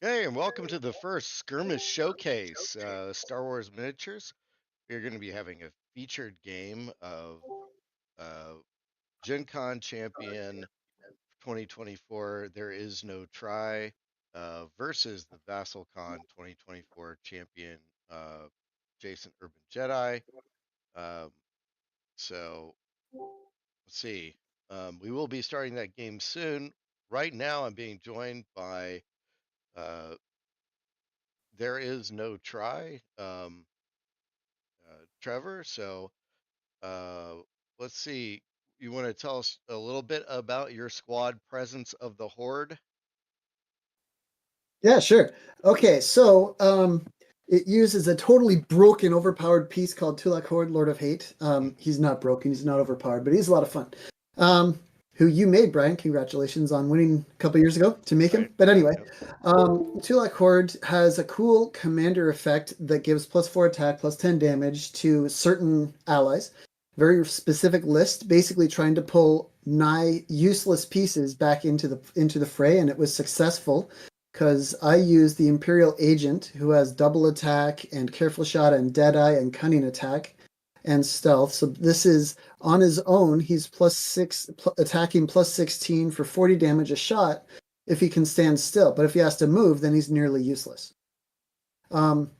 Hey, and welcome to the first Skirmish Showcase, Star Wars miniatures. We're going to be having a featured game of uh, GenCon Champion 2024 There Is No Try versus the VassalCon 2024 Champion Jason Urban Jedi. Um, so let's see. We will be starting that game soon. Right now, I'm being joined by uh, There Is No Try. Trevor. So uh, let's see. You want to tell us a little bit about your squad presence of the Horde? Yeah, sure. Okay, so it uses a totally broken, overpowered piece called Tulak Hord, Lord of Hate. He's not broken, he's not overpowered, but he's a lot of fun. Um, who you made, Brian. Congratulations on winning a couple years ago to make him. Right. But Yep. anyway, Yep. Tulak Hord has a cool commander effect that gives +4 attack, +10 damage to certain allies. Very specific list, basically trying to pull nigh useless pieces back into the fray, and it was successful because I use the Imperial Agent who has double attack and careful shot and deadeye and cunning attack and stealth. So this is on his own. He's +6 attacking +16 for 40 damage a shot if he can stand still. But if he has to move, then he's nearly useless. Um,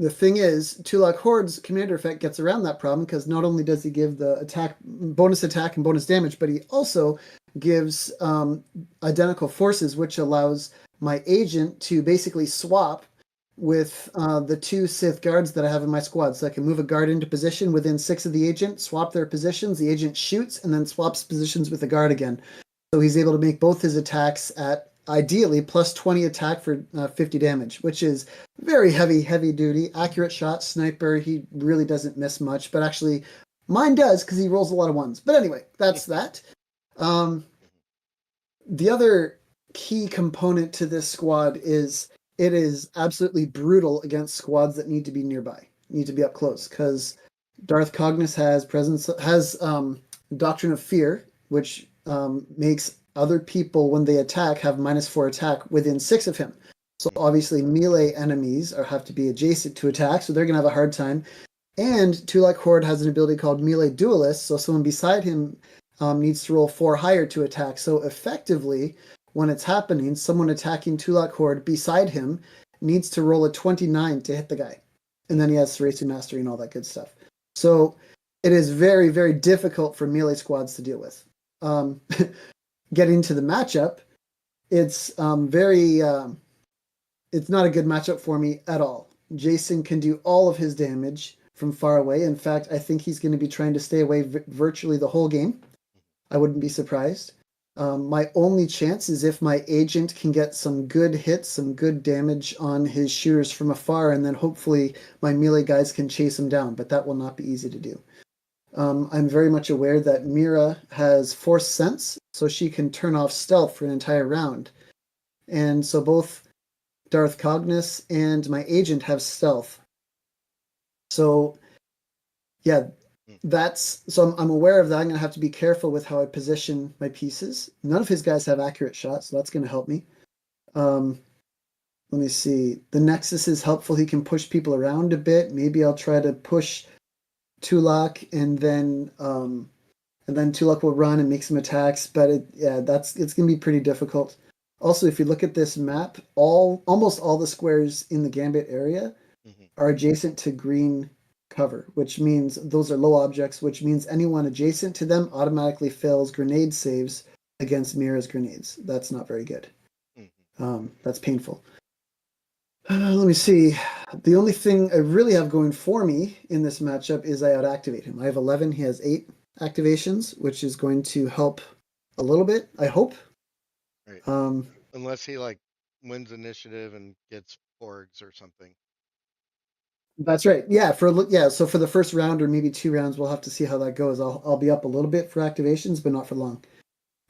the thing is, Tulak Horde's commander effect gets around that problem because not only does he give the attack and bonus damage, but he also gives identical forces, which allows my agent to basically swap with the two Sith guards that I have in my squad. So I can move a guard into position within 6 of the agent, swap their positions, the agent shoots, and then swaps positions with the guard again. So he's able to make both his attacks at ideally +20 attack for 50 damage, which is very heavy duty, accurate shot, sniper. He really doesn't miss much, but actually mine does because he rolls a lot of ones. But anyway, that's that. Um, the other key component to this squad is it is absolutely brutal against squads that need to be nearby, need to be up close, because Darth Cognis has Doctrine of Fear, which makes other people when they attack have -4 attack within 6 of him. So obviously melee enemies have to be adjacent to attack, so they're gonna have a hard time. And Tulak Horde has an ability called Melee Duelist, so someone beside him needs to roll 4 higher to attack. So effectively, when it's happening, someone attacking Tulak Horde beside him needs to roll a 29 to hit the guy. And then he has Seresi Mastery and all that good stuff. So it is very difficult for melee squads to deal with. Getting to the matchup, it's it's not a good matchup for me at all. Jason can do all of his damage from far away. In fact, I think he's going to be trying to stay away virtually the whole game. I wouldn't be surprised. My only chance is if my agent can get some good hits, some good damage on his shooters from afar, and then hopefully my melee guys can chase him down, but that will not be easy to do. I'm very much aware that Mira has Force Sense, so she can turn off stealth for an entire round. And so both Darth Cognis and my agent have stealth. So yeah, I'm aware of that. I'm going to have to be careful with how I position my pieces. None of his guys have accurate shots, so that's going to help me. Um, let me see. The Nexus is helpful. He can push people around a bit. Maybe I'll try to push Tulak and then Tulak will run and make some attacks. But it's going to be pretty difficult. Also, if you look at this map, almost all the squares in the Gambit area are adjacent to green cover, which means those are low objects, which means anyone adjacent to them automatically fails grenade saves against Mira's grenades. That's not very good. That's painful. Let me see. The only thing I really have going for me in this matchup is I out-activate him. I have 11, he has 8 activations, which is going to help a little bit, I hope. Right. Um, Unless he like wins initiative and gets porgs or something. that's right. Yeah. So for the first round or maybe 2 rounds, we'll have to see how that goes. I'll be up a little bit for activations, but not for long.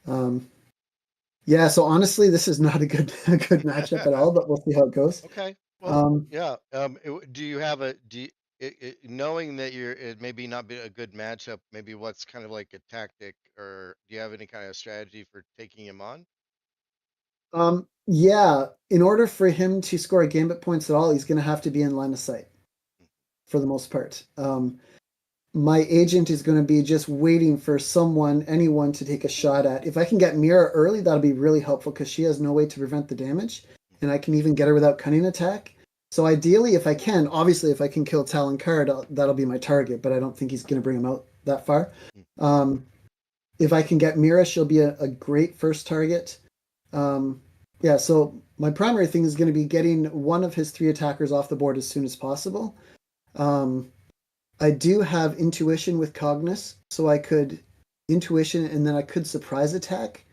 Um, yeah. So honestly, this is not a good matchup at all, but we'll see how it goes. Okay. Well, Um, yeah. Do you have a do you, knowing that it maybe not be a good matchup, maybe what's kind of like a tactic, or do you have any kind of strategy for taking him on? Yeah, in order for him to score gambit points at all, he's going to have to be in line of sight for the most part. My agent is going to be just waiting for anyone to take a shot at. If I can get Mira early, that'll be really helpful because she has no way to prevent the damage, and I can even get her without cunning attack. So ideally, if I can, obviously, if I can kill Talon Card, that'll be my target. But I don't think he's going to bring him out that far. Um, if I can get Mira, she'll be a great first target. Yeah, so my primary thing is going to be getting one of his three attackers off the board as soon as possible. Um, I do have intuition with Cognis, so I could intuition and then I could surprise attack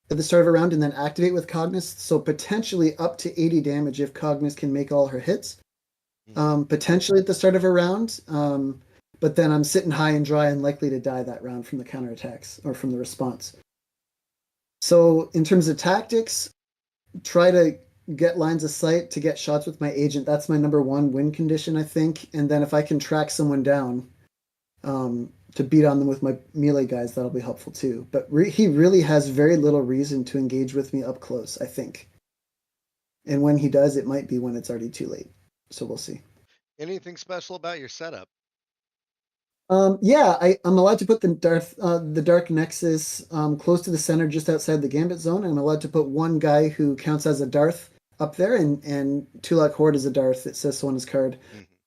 at the start of a round and then activate with Cognis. So potentially up to 80 damage if Cognis can make all her hits. Potentially at the start of a round. But then I'm sitting high and dry and likely to die that round from the counterattacks or from the response. So in terms of tactics, try to get lines of sight to get shots with my agent. That's my number one win condition, I think. And then if I can track someone down to beat on them with my melee guys, that'll be helpful too. But he really has very little reason to engage with me up close, I think. And when he does, it might be when it's already too late. So we'll see. Anything special about your setup? Yeah, I'm allowed to put the Dark Nexus close to the center, just outside the Gambit zone. And I'm allowed to put one guy who counts as a Darth up there, and Tulak Hord is a Darth. It says so on his card.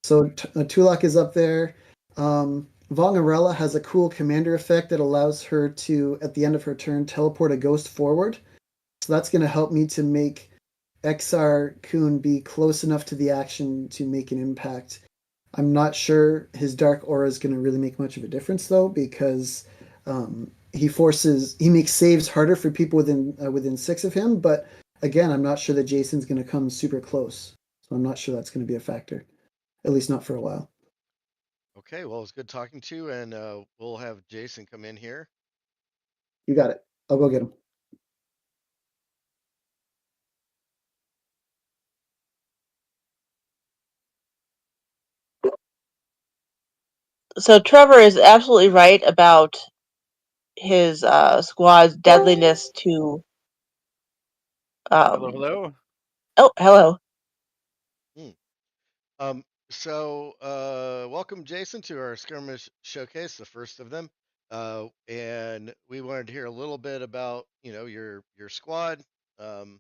So Tulak is up there. Vongarella has a cool commander effect that allows her to, at the end of her turn, teleport a ghost forward. So that's going to help me to make XR Kun be close enough to the action to make an impact. I'm not sure his dark aura is going to really make much of a difference though, because he makes saves harder for people within 6 of him. But again, I'm not sure that Jason's going to come super close, so I'm not sure that's going to be a factor, at least not for a while. Okay, well, it's good talking to you, and we'll have Jason come in here. You got it. I'll go get him. So Trevor is absolutely right about his squad's deadliness to. Hello, hello. Oh, hello. Hmm. So welcome, Jason, to our Skirmish Showcase, the first of them. And we wanted to hear a little bit about, your squad, um,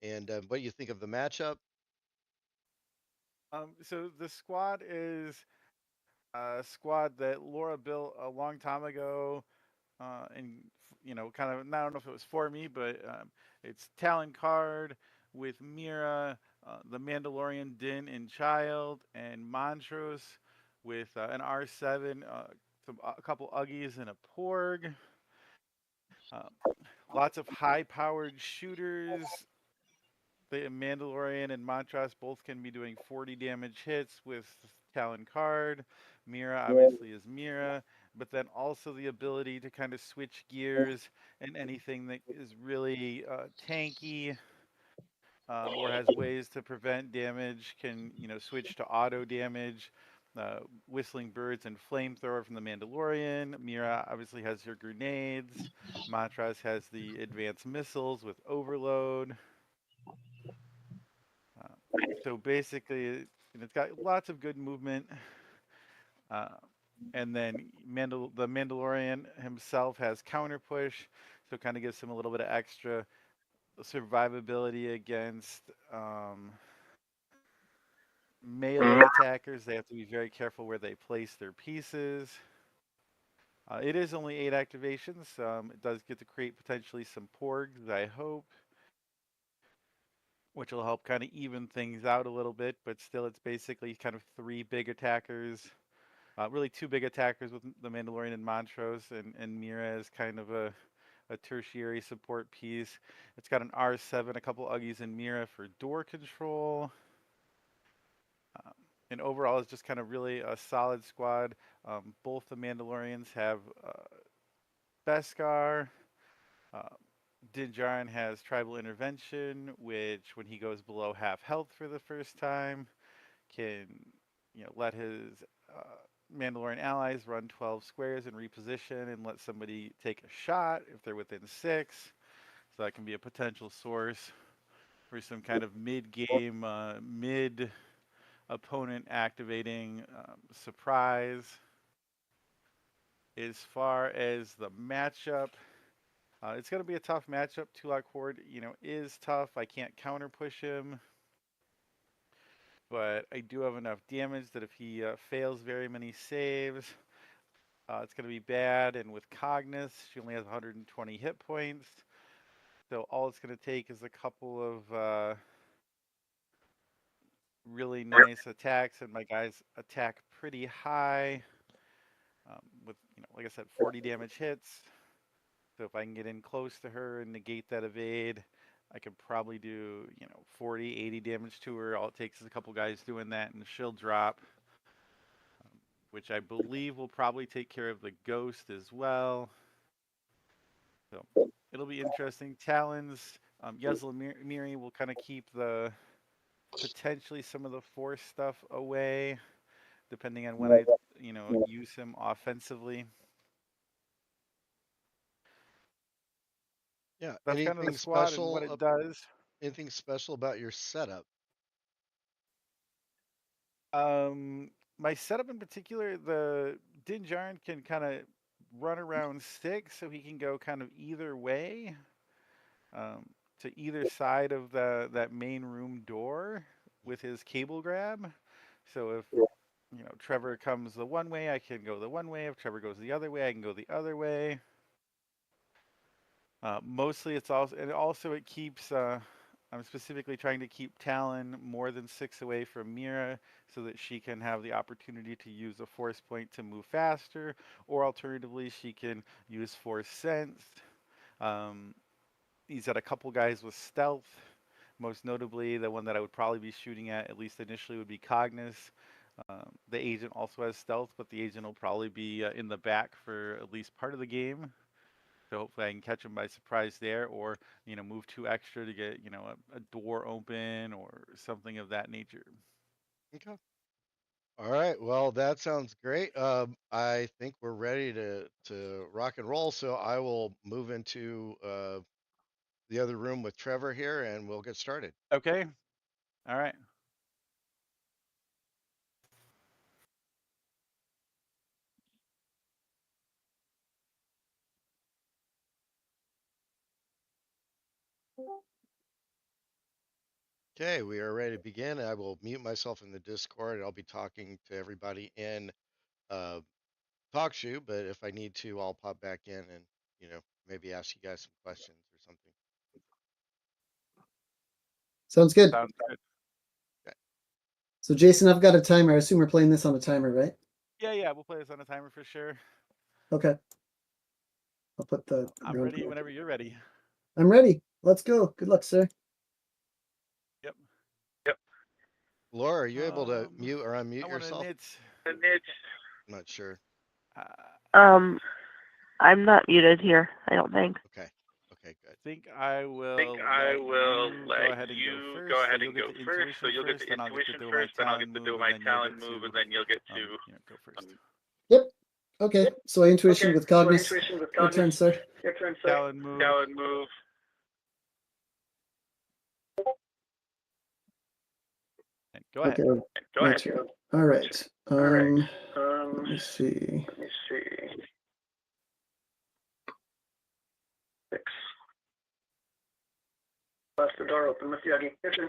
and what you think of the matchup. So the squad is a squad that Laura built a long time ago, and kind of. I don't know if it was for me, but it's Talon Card with Mira, the Mandalorian Din and Child, and Montrose with an R7, a couple Uggies and a Porg. Uh, Lots of high-powered shooters. The Mandalorian and Montrose both can be doing 40 damage hits with Talon Card. Mira obviously is Mira, but then also the ability to kind of switch gears and anything that is really tanky, or has ways to prevent damage can switch to auto damage. Whistling birds and flamethrower from the Mandalorian. Mira obviously has her grenades. Montrose has the advanced missiles with overload. Uh, so basically, it's got lots of good movement. Uh, and then the Mandalorian himself has counter push, so it kind of gives him a little bit of extra survivability against melee attackers. They have to be very careful where they place their pieces. It is only 8 activations. It does get to create potentially some porgs, I hope, which will help kind of even things out a little bit. But still, it's basically kind of 3 big attackers. Really, 2 big attackers with the Mandalorian and Montrose, and Mira is kind of a tertiary support piece. It's got an R7, a couple Uggies, and Mira for door control. Um, and overall, it's just kind of really a solid squad. Both the Mandalorians have Beskar. Uh, Din Djarin has Tribal Intervention, which, when he goes below half health for the first time, can let his Mandalorian allies run 12 squares and reposition and let somebody take a shot if they're within 6. So So that can be a potential source for some kind of mid-game, mid-opponent activating surprise. As far as the matchup, it's going to be a tough matchup. Tulak Hord, is tough. I can't counter push him, but I do have enough damage that if he fails very many saves, it's going to be bad. And with Cognis, she only has 120 hit points. So all it's going to take is a couple of really nice attacks, and my guys attack pretty high with, like I said, 40 damage hits. So if I can get in close to her and negate that evade, I could probably do, 40, 80 damage to her. All it takes is a couple guys doing that, and she'll drop, which I believe will probably take care of the ghost as well. So it'll be interesting. Talons, Miri will kind of keep the potentially some of the force stuff away, depending on when I, use him offensively. Yeah. That's kind of the squad and what it does. Anything special about your setup? My setup in particular, the Din Jardin can kind of run around 6, so he can go kind of either way, to either side of that main room door with his cable grab. So if Trevor comes the one way, I can go the one way. If Trevor goes the other way, I can go the other way. Mostly it's also it keeps I'm specifically trying to keep Talon more than 6 away from Mira so that she can have the opportunity to use a force point to move faster, or alternatively she can use force sense. He's got a couple guys with stealth. Most notably, the one that I would probably be shooting at least initially, would be Cognis. The agent also has stealth, but the agent will probably be in the back for at least part of the game. So hopefully I can catch him by surprise there, or move 2 extra to get a door open or something of that nature. Okay. All right. Well, that sounds great. I think we're ready to rock and roll. So I will move into the other room with Trevor here, and we'll get started. Okay. All right. Okay, we are ready to begin. I will mute myself in the Discord. I'll be talking to everybody in TalkShoe, but if I need to, I'll pop back in and maybe ask you guys some questions or something. Sounds good. Sounds good. Okay. So Jason, I've got a timer. I assume we're playing this on a timer, right? Yeah, we'll play this on a timer for sure. Okay. I'll put the. I'm ready whenever you're ready. I'm ready. Let's go. Good luck, sir. Yep. Laura, are you able to mute or unmute I want yourself? to I'm not sure. I'm not muted here, I don't think. Okay, good. I think I will let you go ahead and go first. So you'll get the intuition first, then I'll get to do my talent move, and then you'll get to go first. Yep. Okay. So intuition with Cognis. Your turn, sir. Talon move. Go ahead. Okay. Go ahead. All right. Let me see. 6. Blast the door open with Yagi. Your turn.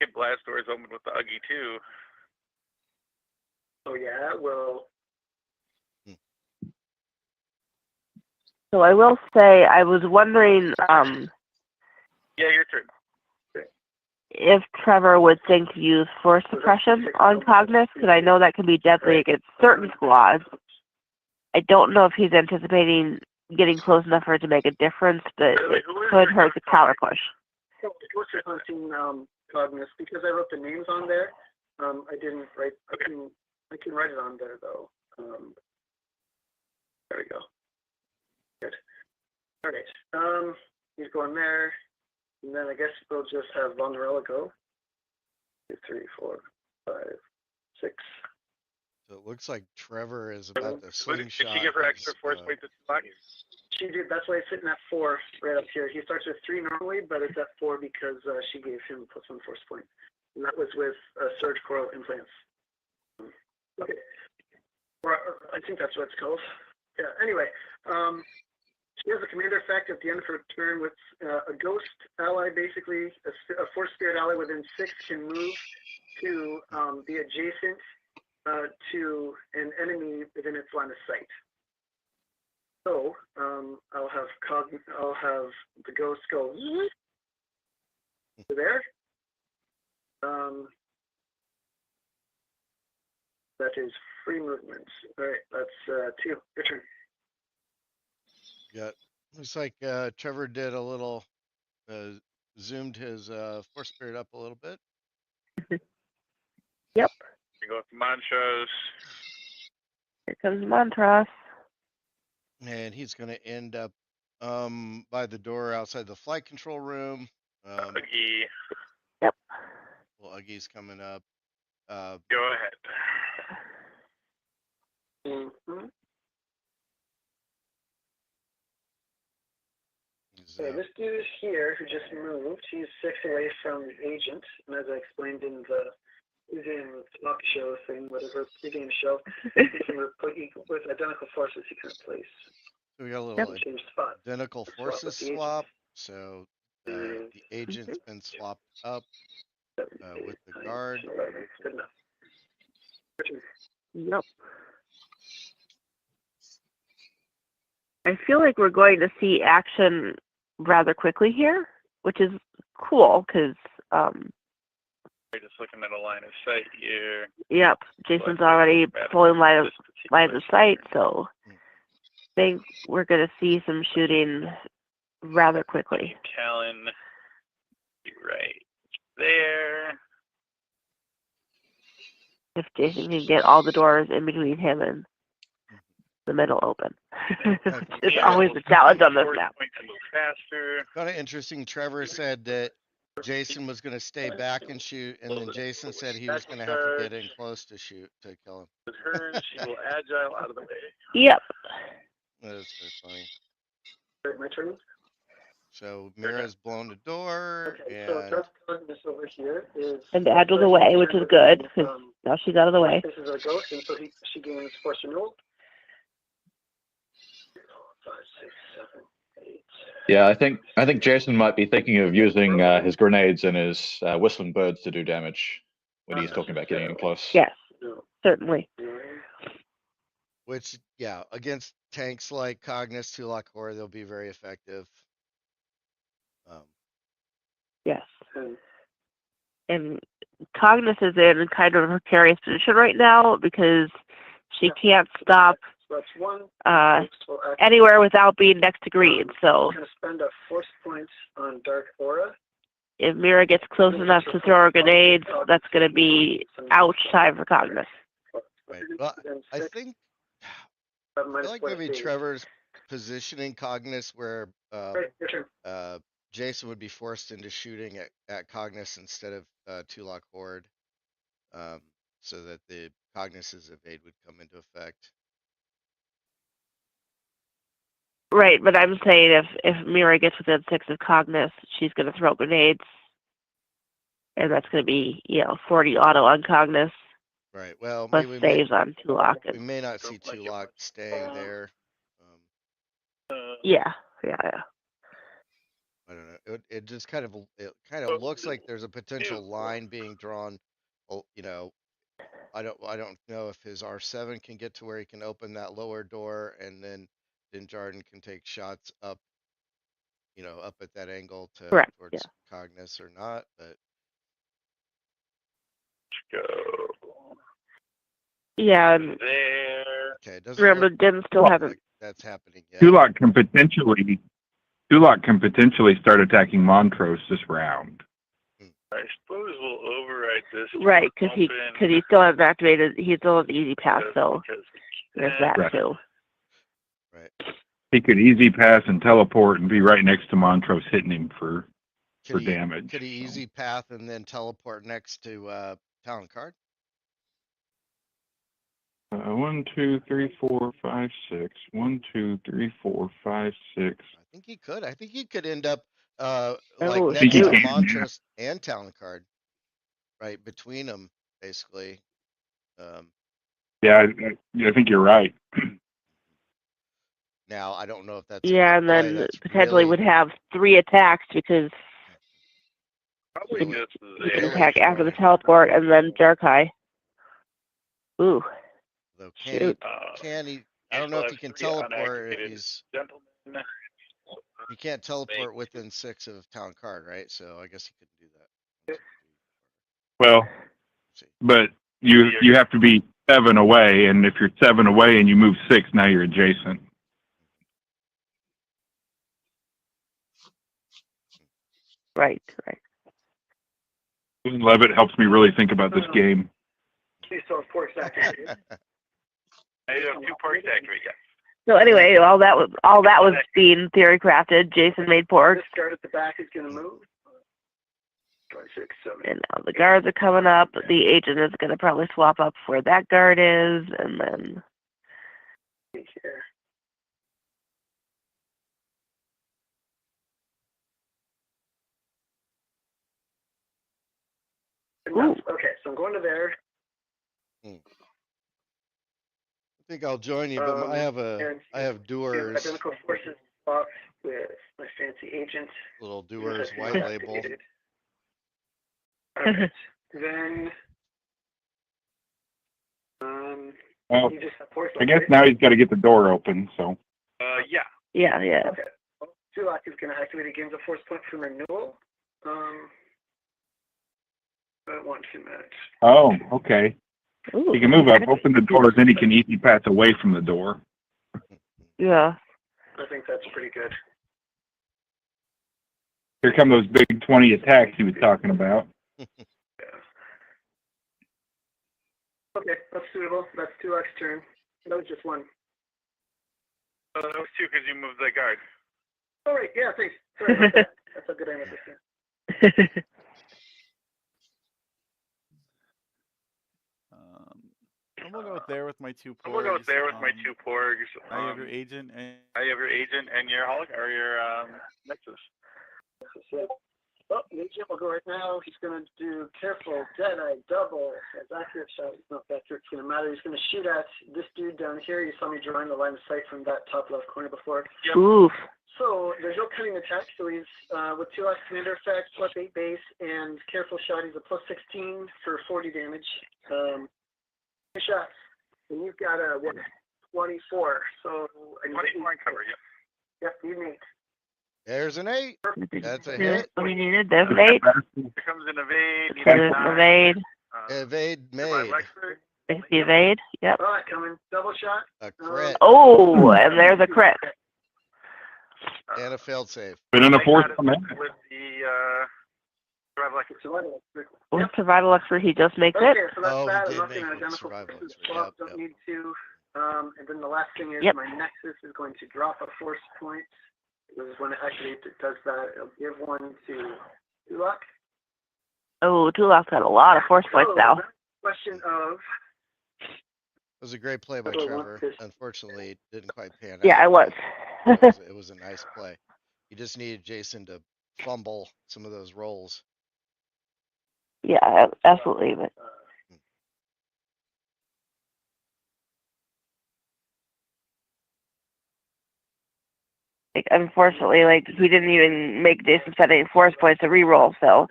Get blast doors open with the Uggy too. Oh yeah, well. So I will say, I was wondering Yeah, your turn. if Trevor would think to use force suppression on Cognis, because I know that can be deadly against certain squads. I don't know if he's anticipating getting close enough for it to make a difference, but it could hurt the counter push. What's your hunting Cognis? Because I wrote the names on there. I didn't write. I can write it on there though. There we go. Good. All right. He's going there, and then I guess we'll just have Vonderella go. 2, 3, 4, 5, 6. So it looks like Trevor is about to slingshot. Did she give her extra his, force weight to Tulak? She did. That's why it's sitting at 4 right up here. He starts with 3 normally, but it's at 4 because she gave him +1 force point. And that was with surge coral implants. Okay. Or, I think that's what it's called. Yeah. Anyway, she has a commander effect at the end of her turn with a ghost ally, basically a force spirit ally within 6 can move to be adjacent to an enemy within its line of sight. So I'll have the ghost go to there. That is free movement. All right, that's 2. Your turn. Yeah, looks like Trevor did a little, zoomed his force spirit up a little bit. Yep. We go with Montrose. Here comes Montrose. And he's going to end up by the door outside the flight control room. Uggy. Yep. Well, Uggy's coming up. Go ahead. Mm-hmm. He's, Okay, this dude here who just moved, he's 6 away from the agent, and as I explained in the in talk show thing, whatever pre-game show, he can with identical forces he can replace. So we got a little Change spot. identical forces swap. So the agent's been swapped up with the guard. Good enough. Yep. I feel like we're going to see action rather quickly here, which is cool because We're just looking at a line of sight here. yep, Jason's already pulling line of sight, so I think we're going to see some shooting rather quickly. Talon, right there. If Jason can get all the doors in between him and the middle open. It's always a challenge on this map. Faster. Kind of interesting. Trevor said that Jason was going to stay back and shoot, and then Jason said he was going to have to get in close to shoot to kill him. With her, she will agile out of the way. Yep. That is so funny. Right, my turn. So Mira's blown the door, Okay, so this over here is And Agile's away, which is good. Now she's out of the way. This is a ghost, and so she gains force renewal. 5, 6, 7, 8. Yeah, I think Jason might be thinking of using his grenades and his whistling birds to do damage when he's talking about getting in close. Yes, certainly. which, yeah, against tanks like Cognis, Tulak Hord, they'll be very effective. Yes. And Cognis is in kind of a precarious position right now because she can't stop So that's 1. anywhere without being next to green. So I'm going to spend a force point on Dark Aura. if Mira gets close enough to throw her grenades, that's going to be ouch time for Cognis. Right. Well, I think I feel like maybe Trevor's positioning Cognis where Jason would be forced into shooting at Cognis instead of Tulak Hord, so that the Cognis's evade would come into effect. Right, but I'm saying if Mira gets within 6 of Cognis, she's going to throw grenades, and that's going to be 40 auto on Cognis. Right. Well, plus maybe saves on Tulak. we may not see Tulak staying there. Yeah. I don't know. It just kind of looks like there's a potential line being drawn. I don't know if his R7 can get to where he can open that lower door, and then Din Jardin can take shots up, up at that angle Correct, towards Cognis or not. But Go yeah. And there. okay, it doesn't remember, look Din still hasn't. like that's happening yet. Tulak can potentially start attacking Montrose this round. I suppose we'll overwrite this. Right, because he still hasn't activated. He still has easy pass, so there's that Right. too. Right. He could easy pass and teleport and be right next to Montrose, hitting him for damage. Could he easy path and then teleport next to Talon Card? 1, 2, 3, 4, 5, 6. 1, 2, 3, 4, 5, 6. I think he could. I think he could end up Oh, next shoot. to Montrose and Talon Card, right between them, basically. Yeah, I think you're right. Now I don't know if that's yeah, a and good play. then That's potentially really, would have 3 attacks because Probably Really- just he can really attack after the strong. teleport and then Jarkai. Ooh, Though shoot. can he? I don't know if he can teleport if he's. Gentlemen. You can't teleport within 6 of Town Card, right? So I guess he couldn't do that. Well, but you have to be 7 away, and if you're 7 away and you move 6, now you're adjacent. Right. Levitt helps me really think about this game. Please still have porks activated. I have 2 parts activate, yeah. So anyway, all that was being theory crafted. Jason made porks, This guard at the back is going to move. 5, 6, 7. and now the guards are coming up. The agent is going to probably swap up where that guard is, and then Here. Ooh. Okay, so I'm going to there. I think I'll join you, but I have and doers, Identical forces box with my fancy agent. little doers white label. Activated. Alright. Then Well, you just have porks. I guess now he's got to get the door open, so. Yeah. yeah. Okay. Tulak is going to activate a gains a force point from renewal. I want to match. Oh, okay. Ooh. He can move up, open the door, then he can easy pass away from the door. Yeah. I think that's pretty good. Here come those big 20 attacks he was talking about. Yeah. Okay, that's suitable. That's Tulak's turn. That was just 1. That was 2 because you moved the guard. All right, yeah, thanks. Sorry about that. That's how good I am at this game. I'm gonna go there with my 2 porgs. I'm gonna go there with my 2 porgs. I have your agent and your your Nexus. Oh, the agent will go right now. He's going to do careful, dead-eye, double. As accurate shot, it's not that accurate. It's going to matter. He's going to shoot at this dude down here. You saw me drawing the line of sight from that top left corner before. Yep. Oof. So there's no cutting attack. So he's with 2 last commander effect, plus 8 base, and careful shot. He's a plus 16 for 40 damage. 2 shots. And you've got a 24. So 24 cover, yeah. Yep, you need. There's an 8. That's a Yeah, hit. what we needed. There's an 8. Here comes an evade. There's an evade. Evade made. There's the evade. Yep. All right, coming. Double shot. A crit Oh, and there's a crit. and a failed save. But in a fourth command. With the survival expert. With survival expert, he just makes it. Okay, so that's Oh, that. he did I'm not make going it to identical survival forces. expert. Swap, Yep, don't yep. need to. And then the last thing is Yep. my Nexus is going to drop a force point. This is when it activates, it does that. It'll give 1 to Tulak. Oh, Tulak's got a lot of force points now. Question of. It was a great play by Oh, Trevor. this- Unfortunately, it didn't quite pan out. Yeah, I was. It was a nice play. You just needed Jason to fumble some of those rolls. Yeah, absolutely. But like, unfortunately, like we didn't even make Jason set any force points to reroll. So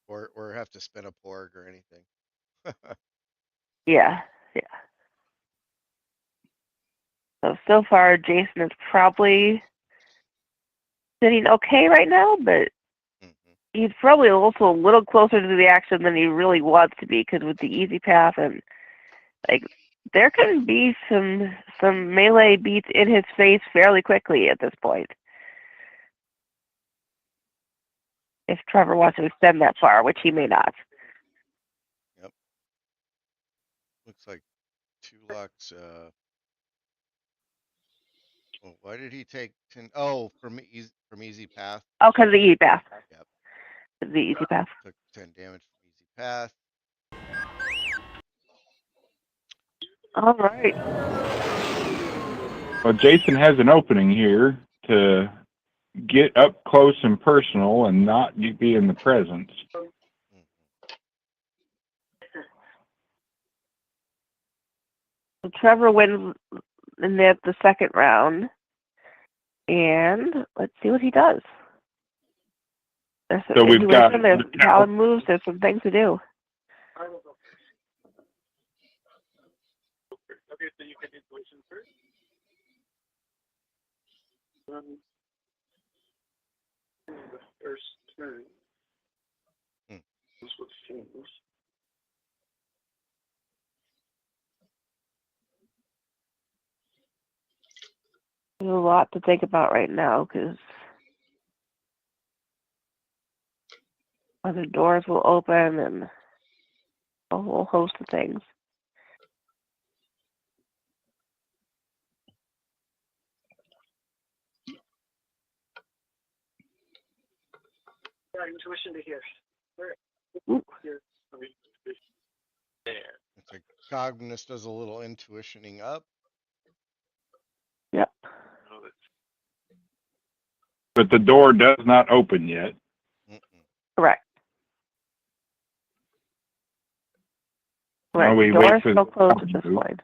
Or have to spin a porg or anything. yeah. So far, Jason is probably sitting okay right now, but he's probably also a little closer to the action than he really wants to be, because with the easy path and like there can be some melee beats in his face fairly quickly at this point. If Trevor wants to extend that far, which he may not. Yep. Looks like Tulak's well, why did he take 10? Oh, from easy path. Oh, because of the easy path. Yep. The easy path. Took 10 damage from easy path. All right. Well, Jason has an opening here to get up close and personal and not be in the presence. So Trevor wins in the second round. And let's see what he does. There's some So we've got intuition, there's some Talon moves, there's some things to do. Okay, so you can intuition first. The first turn. This would change. There's a lot to think about right now because other doors will open and a whole host of things. Yeah, intuition to here. Where? Here. There. It's like Cognis does a little intuitioning up. Yep. But the door does not open yet. Correct. Now we Doors wait for still the closed at this move. point.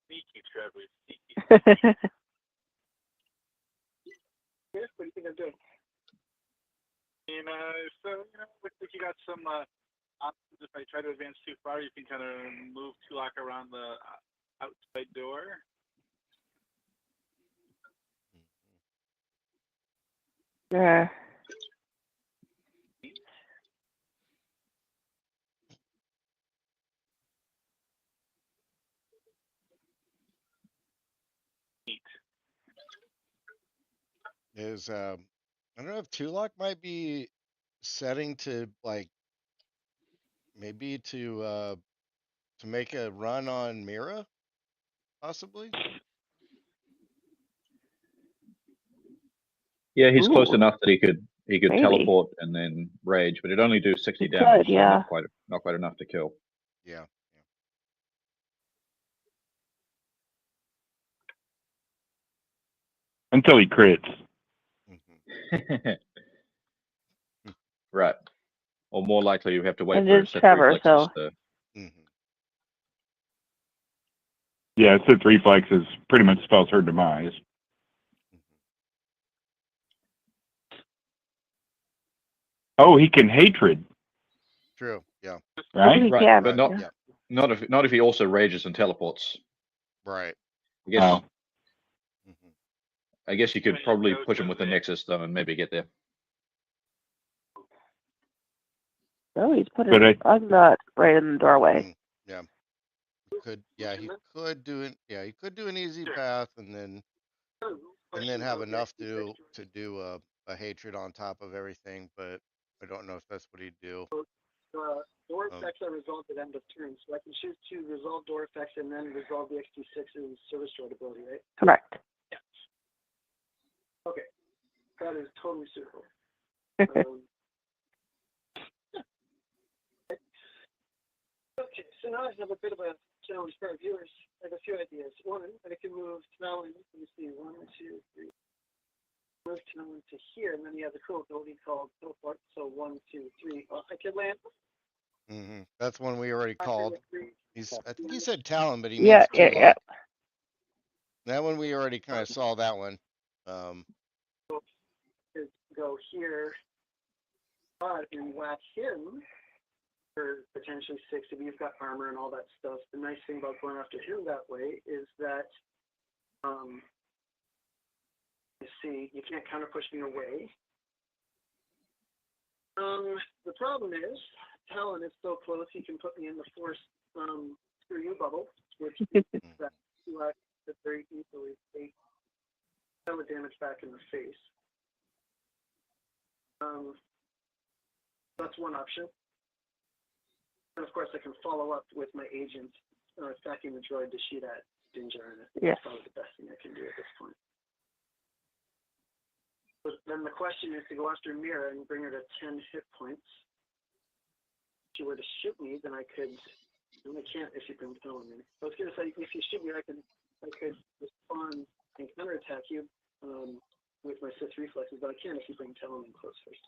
Sneaky, Trevor. Sneaky. What do you think I'm doing? And so looks like you got some options. If I try to advance too far, you can kind of move Tulak around the outside door. Yeah. Is I don't know if Tulak might be setting to like maybe to make a run on Mira, possibly. Yeah, he's close Ooh. enough that he could Maybe. teleport and then rage, but it'd only do 60 He damage, could, so yeah. not quite enough to kill. Yeah. Until he crits. Right. Or more likely you have to wait And for it's set Trevor, reflexes so. to... Yeah, Sith reflexes pretty much spells her demise. Oh, he can hatred. True. Yeah. Right? He Right, can, but not yeah. not if he also rages and teleports. Right. I guess Oh. I guess you could probably push him with the Nexus though and maybe get there. Oh, he's put But his Ugnaught right in the doorway. Yeah. He could do it. Yeah, he could do an easy path and then have enough to do a hatred on top of everything, but I don't know if that's what he'd do. Door effects are resolved at end of turn, so I can choose to resolve door effects and then resolve the XT6's service droid ability, right? Correct. Yeah. Okay. That is totally suitable. Okay, so now I have a bit of a challenge for our viewers. I have a few ideas. One, I can move Talon, let me see, 1, 2, 3. Move Talon to here, and then he has a cool ability called teleport. So 1, 2, 3. I can land. That's one we already called. I think he said Talon, but he Yeah, means yeah. That one we already kind of saw that one. Go here, and whack him for potentially 6 if you've got armor and all that stuff. The nice thing about going after him that way is that, you see, you can't counter push me away. The problem is, Talon is so close, he can put me in the force screw you bubble, which is that very easily take damage back in the face. That's one option. And of course, I can follow up with my agent attacking the droid to shoot at Din Jardin. Yes. That's probably the best thing I can do at this point. But then the question is to go after Mira and bring her to 10 hit points. If she were to shoot me, then I could. And I can't if you bring Talon in. I was going to say, if you shoot me, I could respond and counterattack you with my Sith reflexes, but I can't if you bring Talon in close first.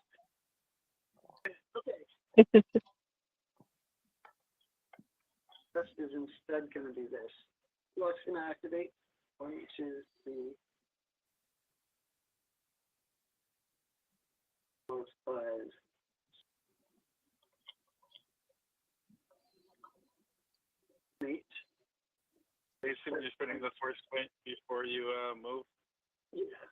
Okay. This is instead going to be this. Tulak's going to activate. 1, 2, 3, 4, 5. Eight. I assume you're spending the first point before you move? Yeah.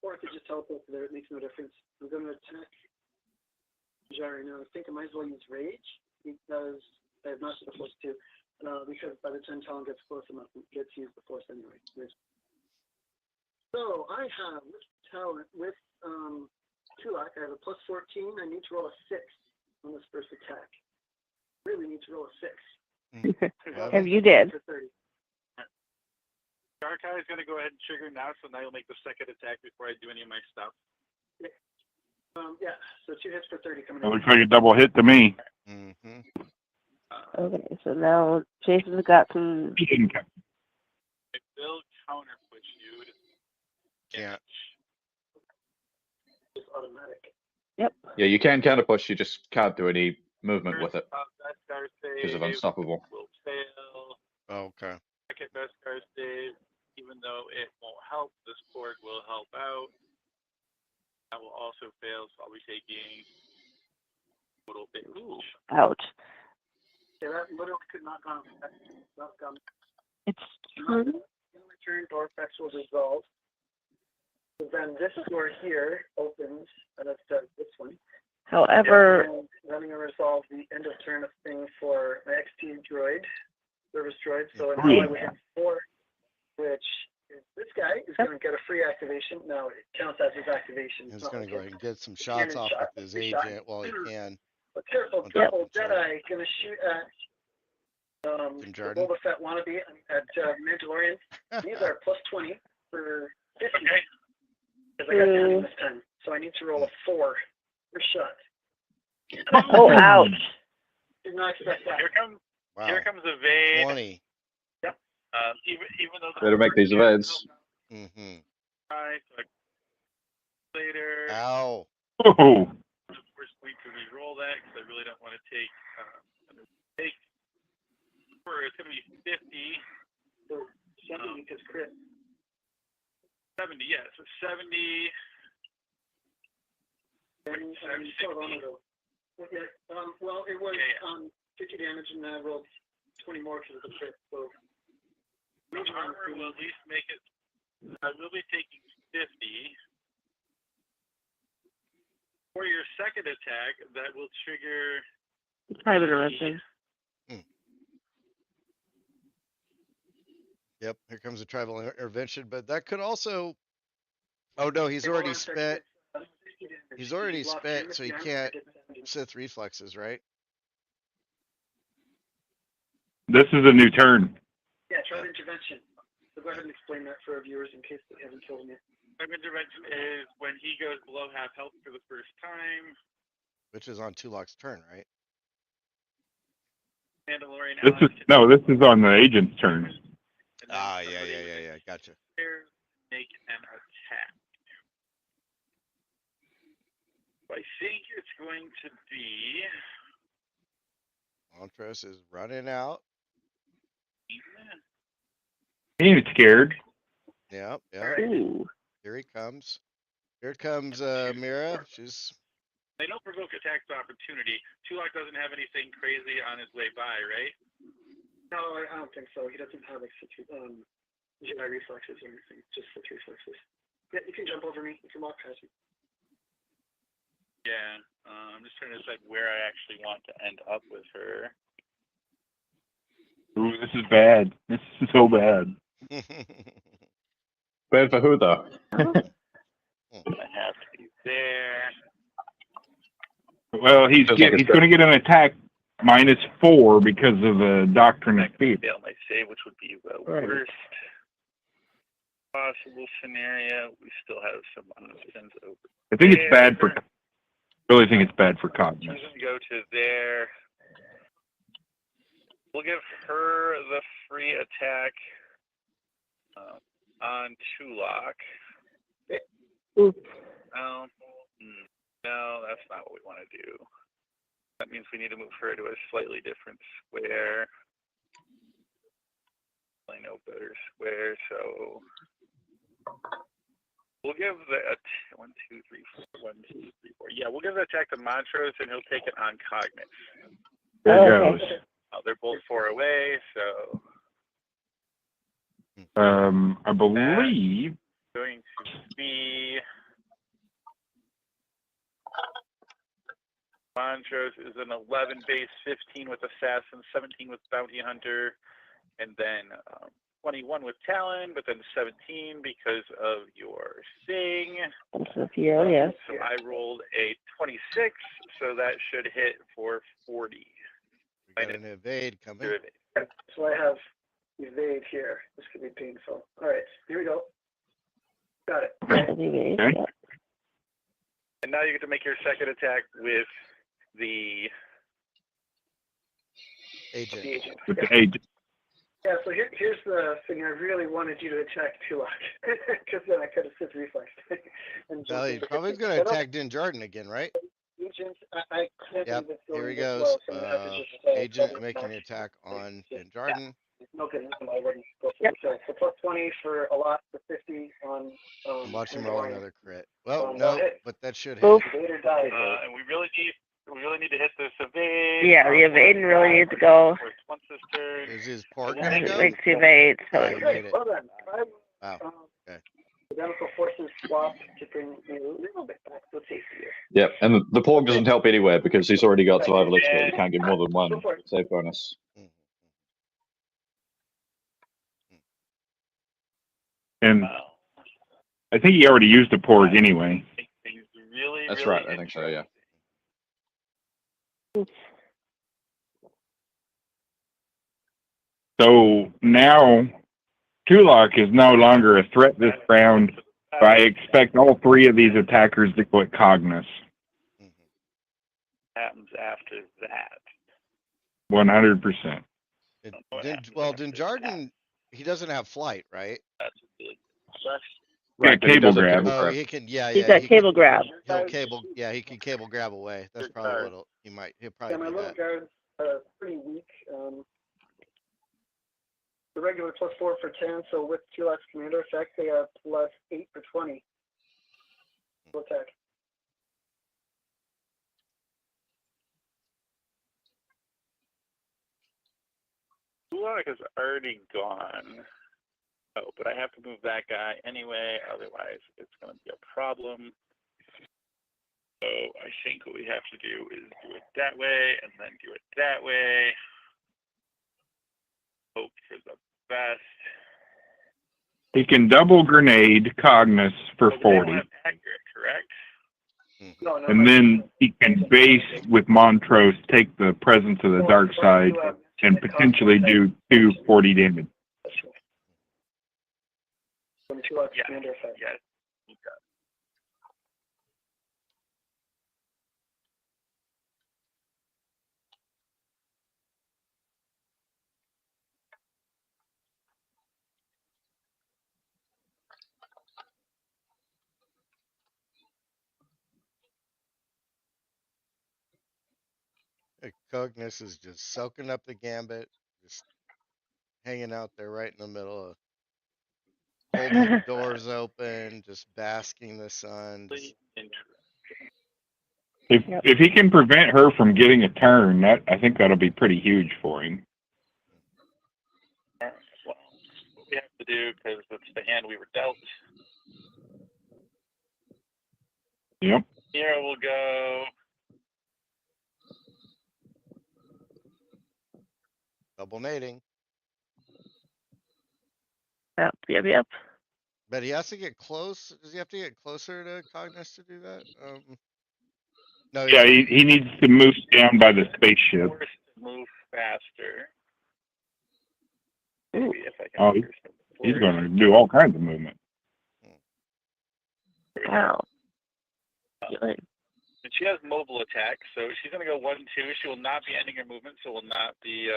Or I could just teleport there, it makes no difference. I'm going to attack Jari now. I think I might as well use Rage, because I have not supposed to, because by the time Talon gets close enough, it gets used the Force anyway. So I have, with Talon, with Tulak, I have a +14. I need to roll a 6 on this first attack. Really need to roll a 6. And you did. Darkai is going to go ahead and trigger now, so now you'll make the second attack before I do any of my stuff. Yeah, so 2 hits for 30 coming That in. looks like a double hit to me. Mm-hmm. Okay, so now Jason's got some. He didn't count. I will counter push you. Can't. It's automatic. Yep. Yeah, you can counter push. You just can't do any movement with it Best star because of save unstoppable. will fail. Oh, okay. Second best star save, even though it won't help, this cord will help out. That will also fail, so I'll be taking a little bit. Ooh. Ouch. Yeah, that literally could not gone. Not gone. It's true. In return, door effects will resolve. So then this door here opens, and that's this one. However, And then I'm going to resolve the end of turn of thing for my XP droid, service droid. So now I would hit 4, which is this guy is going to get a free activation. Now it counts as his activation. He's going to go ahead and get some shots off with his agent while he can. But careful, double Jedi going to shoot at Din the Jardin. Boba Fett wannabe at Mandalorian. These are +20 for 50. Okay. Because I got 10 this time. So I need to roll a 4 per shot. oh, ouch. Did not expect that. Here comes a Vade. 20. Even though the Better make these events. Mm-hmm. Right, so later. Ow. Oh, We're going to re-roll that because I really don't want to take a mistake. It's going to be 50. So 70 because crit. 70, yeah. So 70. And, 60. Okay. Well, it was 50 damage, and I rolled 20 more because of the crit. So armor will at least make it. I will be taking 50. For your second attack, that will trigger. Time interruption. Yep, here comes a tribal intervention, but that could also. Oh no, he's already spent. He's already spent, so he can't Sith reflexes, right? this is a new turn. Yeah, tribe intervention. So go ahead and explain that for our viewers in case they haven't killed me. Tribe intervention is when he goes below half health for the first time. Which is on Tulak's turn, right? Mandalorian. This is on the agent's turn. Ah, yeah. Gotcha. Make an attack. I think it's going to be. Montrose is running out. He ain't scared. Yep. Ooh. Here he comes. Here comes Mira. She's. They don't provoke attacks of opportunity. Tulak doesn't have anything crazy on his way by, right? No, I don't think so. He doesn't have like Jedi reflexes or anything. Just Sith reflexes. Yeah, you can jump over me. You can walk past me. Yeah. I'm just trying to decide where I actually want to end up with her. Ooh, this is bad. This is so bad. Bad for who though? I have to be there. Well, he's going to get an attack -4 because of the Doctrine of Fear. Fail my save, which would be the worst possible scenario. We still have some options open. I think it's bad for. I really think it's bad for Cognus. She's going to go to there. We'll give her the free attack on Tulak. No, that's not what we want to do. That means we need to move her to a slightly different square. I know better square, so we'll give the 1, 2, 3, 4, 1, 2, 3, 4. Yeah, we'll give the attack to Montrose, and he'll take it on Cognus. There goes. They're both 4 away, so. I believe. Going to be. Montrose is an 11 base, 15 with Assassin, 17 with Bounty Hunter, and then 21 with Talon, but then 17 because of your thing. Yes. So I rolled a 26, so that should hit for 40. We got an evade coming. So I have evade here. This could be painful. All right, here we go. Got it. Okay. And now you get to make your second attack with the Agent. With the agent. Yeah, so here's the thing. I really wanted you to attack Tulak, because then I could have Sith reflexed. Well, he's probably going to attack Din Jardin again, right? Agent, I can't Yep, believe it's here he going this goes. well, so I'm gonna have to just, Agent making an attack on Din Jardin. No good reason why I wouldn't go for the so plus 20 for a lot, for 50 on. Watch him roll another crit. Well, that no, hit. but that should hit. Evade or die. and we really need to hit this evade. Yeah, the evade really needs to go. Once this turn. Is his port It going to go? makes the evade, so Oh, he made it. Well done. Wow. Okay. Identical forces swapped to bring me a little bit back to safety here. Yep, and the porg doesn't help anywhere because he's already got survival expert. You can't give more than one save bonus. And I think he already used the porg anyway. That's right, I think so, yeah. So now Tulak is no longer a threat this round. But I expect all 3 of these attackers to go at Cognus. Happens after that. 100%. Din Jardin, he doesn't have flight, right? That's a good Yeah, cable grab. Oh, he can. Yeah, he's got cable grab. He'll cable. Yeah, he can cable grab away. That's probably what he'll probably Yeah, my do little that. guards are pretty weak. The regular plus 4 for 10, so with Tulak's commander effect, they are plus 8 for 20. Full attack. Tulak is already gone. Oh, but I have to move that guy anyway, otherwise it's going to be a problem. So I think what we have to do is do it that way and then do it that way. Hope for the best. He can double grenade Cognus for 40. Accurate, correct? No, And then he can base with Montrose, take the presence of the dark side, and potentially do 240 damage. From Tulak's commander effect. Yes. Cognus is just soaking up the gambit, just hanging out there right in the middle of holding the doors open, just basking in the sun. If he can prevent her from getting a turn, I think that'll be pretty huge for him. Well, what we have to do, because it's the hand we were dealt. Yep. Here we'll go. Double nading. Yep. But he has to get close. Does he have to get closer to Cognus to do that? No, Yeah, he needs to move down by the spaceship. Forced to move faster. Ooh. Maybe if I can Oh, understand. he's going to do all kinds of movement. Wow. Good. And she has mobile attack, so she's going to go 1-2. She will not be ending her movement, so will not be.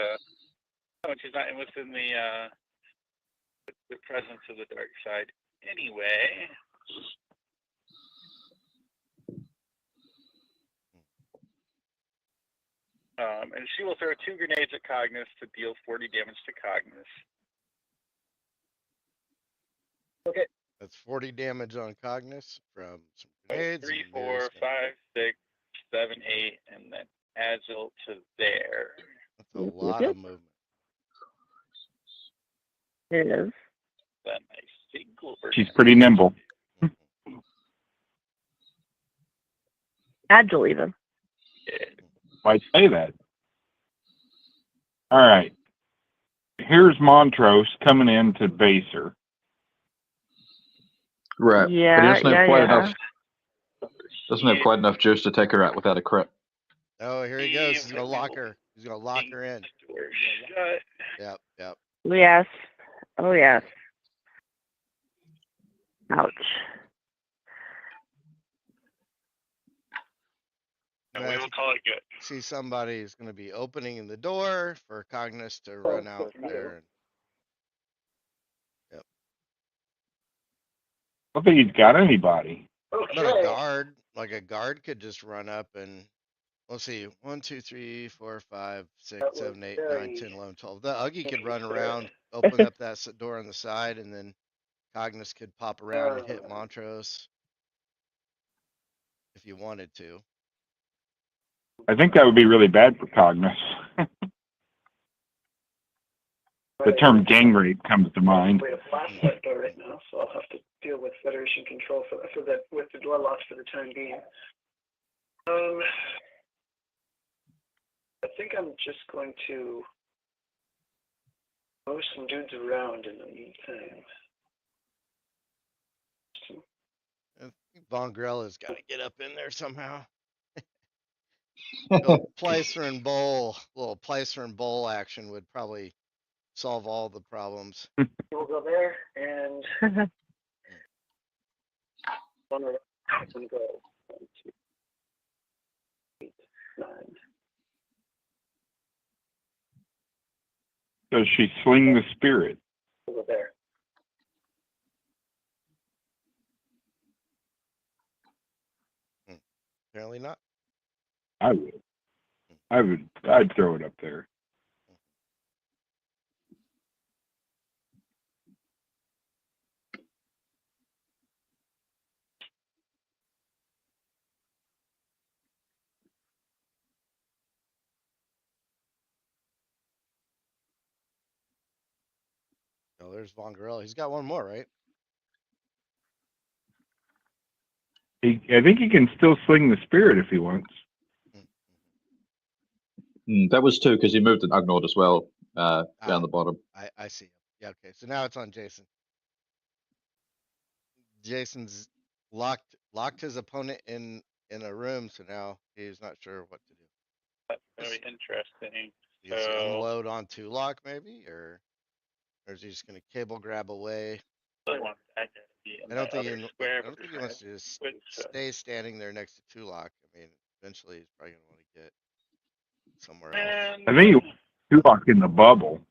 She's not within the presence of the dark side anyway. And she will throw 2 grenades at Cognis to deal 40 damage to Cognis. Okay. That's 40 damage on Cognis from some grenades. 3, and 4, Veer's 5, 6, 7, 8, and then Agile to there. That's a lot of movement. It is. Then I think She's pretty nimble. Agile even. Might say that. All right. Here's Montrose coming in to base her. Right. But he Yeah, doesn't have yeah, quite yeah. enough. Doesn't have quite enough juice to take her out without a crit. Oh, here he goes. He's gonna lock her. He's gonna lock her in. Shut. Yep, yep. Yes. Oh, yes. Ouch. And we will call it good. See, somebody is gonna be opening the door for Cognis to run out there. And, yep. I don't think he's got anybody. But a guard, like a guard, could just run up and let's see, 1, 2, 3, 4, 5, 6, 7, 8, 9, 10, 11, 12. The Uggy could run around, open up that door on the side, and then Cognis could pop around and hit Montrose if you wanted to. I think that would be really bad for Cognis. The term gang rape comes to mind. We have flashlight door right now, so I'll have to deal with Federation control for that with the door locks for the time being. I think I'm just going to move some dudes around in the meantime. I think Von Grella's got to get up in there somehow. Little Placer and bowl action would probably solve all the problems. We'll go there and one go. 1, 2, 8, 9. Does she sling the spirit? We'll go there. Apparently not. I would. I'd throw it up there. Oh, there's Von Grella. He's got one more, right? I think he can still sling the spirit if he wants. That was 2 because he moved an Ugnaught as well down the bottom. I see. Yeah, okay. So now it's on Jason. Jason's locked his opponent in a room, so now he's not sure what to do. That's very interesting. Does he unload on Tulak maybe, or is he just gonna cable grab away? I want that guy to be in I don't think other square, I don't think he wants to just stay standing there next to Tulak. I mean, eventually he's probably gonna want to get somewhere else. I think he wants Tulak in the bubble.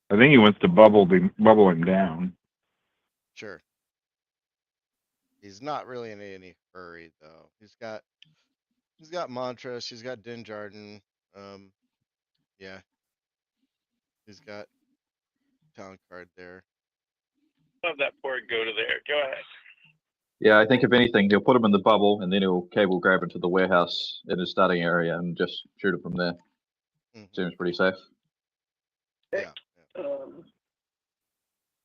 I think he wants to bubble him down. Sure. He's not really in any hurry though. He's got Montrose. He's got Din Jardin. Yeah. He's got town card there. Have that poor go to there. Go ahead. Yeah, I think if anything, he'll put him in the bubble and then he'll cable grab into the warehouse in his starting area and just shoot it from there. Seems pretty safe. Yeah.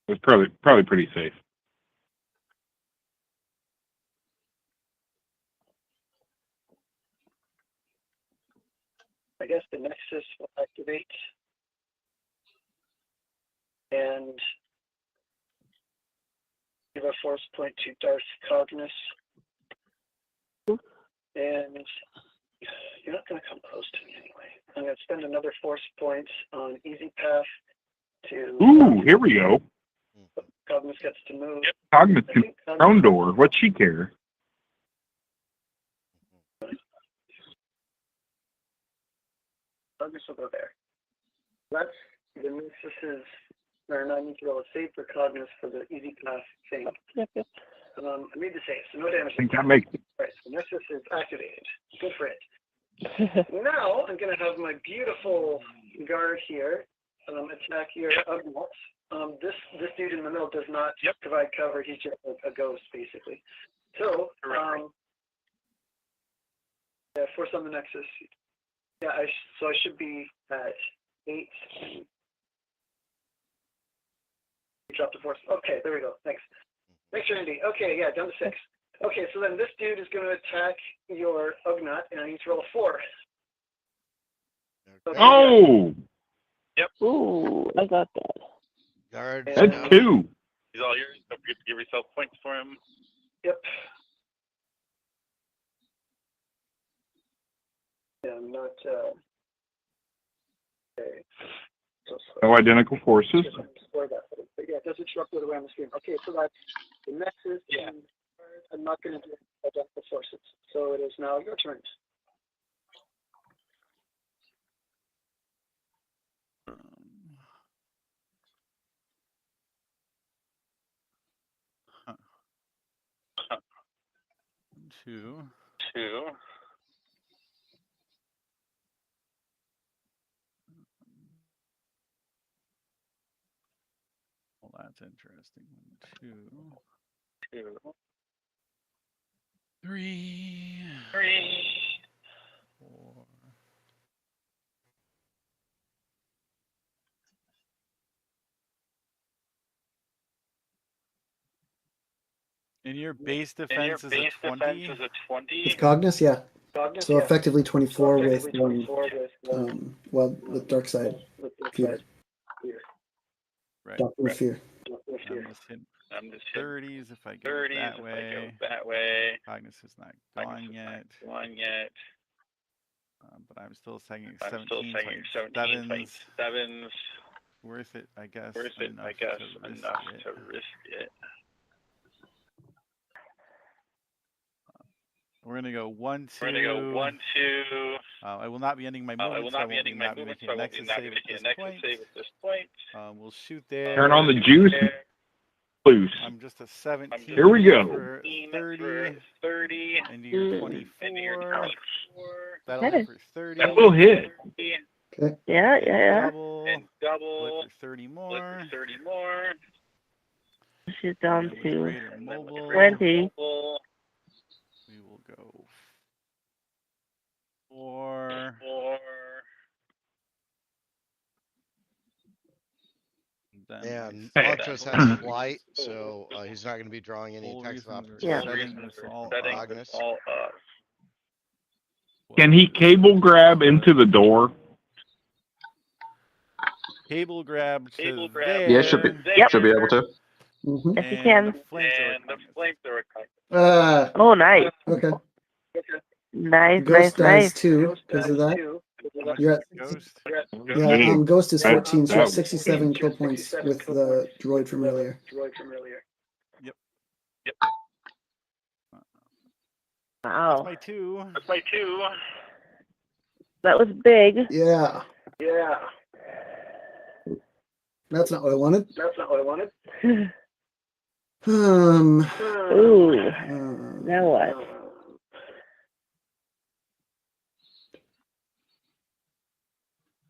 It's probably pretty safe. I guess the Nexus will activate. And give a force point to Darth Cognis. And you're not going to come close to me anyway. I'm going to spend another force point on easy path to... Ooh, here we go. Cognis gets to move. Cognis can front door. What's she care? Cognis will go there. That's the Nexus's... Or I need to roll a save for Cognis for the easy path thing. Yep. I need to save, so no damage. I think that makes it. Right, so Nexus is activated. Good for it. Now I'm going to have my beautiful guard here attack your Ugnaughts. This dude in the middle does not provide cover. He's just a ghost, basically. So, force on the Nexus. Yeah, so I should be at 8. Drop the force. Okay, there we go. Thanks. Thanks, Randy. Okay, yeah, down to 6. Okay, so then this dude is going to attack your Ugnaught, and I need to roll a 4. Okay. Oh! Yep. Ooh, I got that. Guard. That's 2. He's all yours. Don't forget to give yourself points for him. Yep. Yeah, I'm not, okay. No identical forces. But yeah, it doesn't show up with around the screen. Okay, so that's the Nexus. Yeah. And I'm not going to do identical forces. So it is now your turn. Two. Well, that's interesting. 1, 2, 3, 4. And your base defense is a 20? With Cognis, yeah. Cognis, So effectively 24 with one, with Dark Side. Fear. Right. Doctor of Fear. I'm just 30s if I go that way. Cognis is not gone yet. But I'm still saying 17 sevens. Worth it, I guess. Enough to risk it. We're gonna go 1, 2. I will not be ending my movement. So I will not be making a Nexus save at this point. We'll shoot there. Turn on the juice. Loose. I'm just a 17. Here we go. For 30. Into your 24. That'll hit for 30. That will hit. Okay. Yeah. Double. For 30 more. She's down to mobile. 20. We will go 4. And Montrose has flight, so he's not going to be drawing any attacks of opportunity. Yeah. Can he cable grab into the door? Cable grab to there. Yeah, should be able to. Mm-hmm. Yes, you can. The flamethrower. Oh, nice. Okay. Nice. Ghost dies too because of that. You're at, Ghost. yeah, Ghost is 14, so 67 kill points with the droid from earlier. Yep. Wow. That's my 2. That was big. Yeah. That's not what I wanted. Ooh. Now what?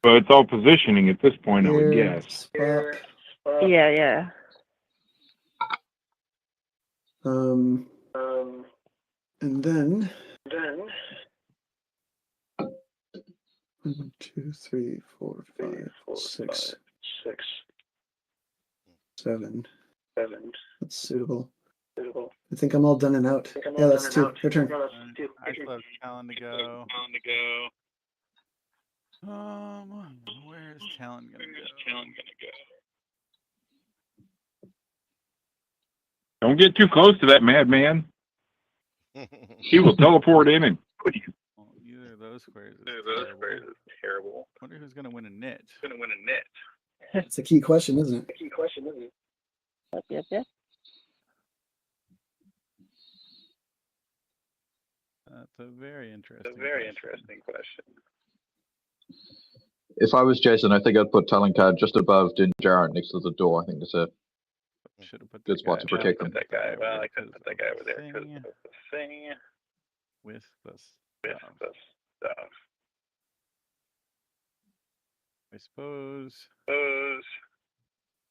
But it's all positioning at this point, I would guess. Yeah. And then 1, 2, 3, 4, 5, 6, 7. That's suitable. I think I'm all done and out. Yeah, that's 2. Your turn. I still have Talon to go. Where's Talon gonna go? Don't get too close to that madman. He will teleport in and Either of those squares is Those squares is terrible. I wonder who's going to win a knit. Gonna win a knit. It's a key question, isn't it? Yep. That's a very interesting. It's a very interesting question. If I was Jason, I think I'd put Talon card just above Din Jardin next to the door. I think that's a Should have put good spot to protect Put him. that guy. Well, I couldn't put that guy over there because of the thing with the with stuff. the stuff. I suppose. I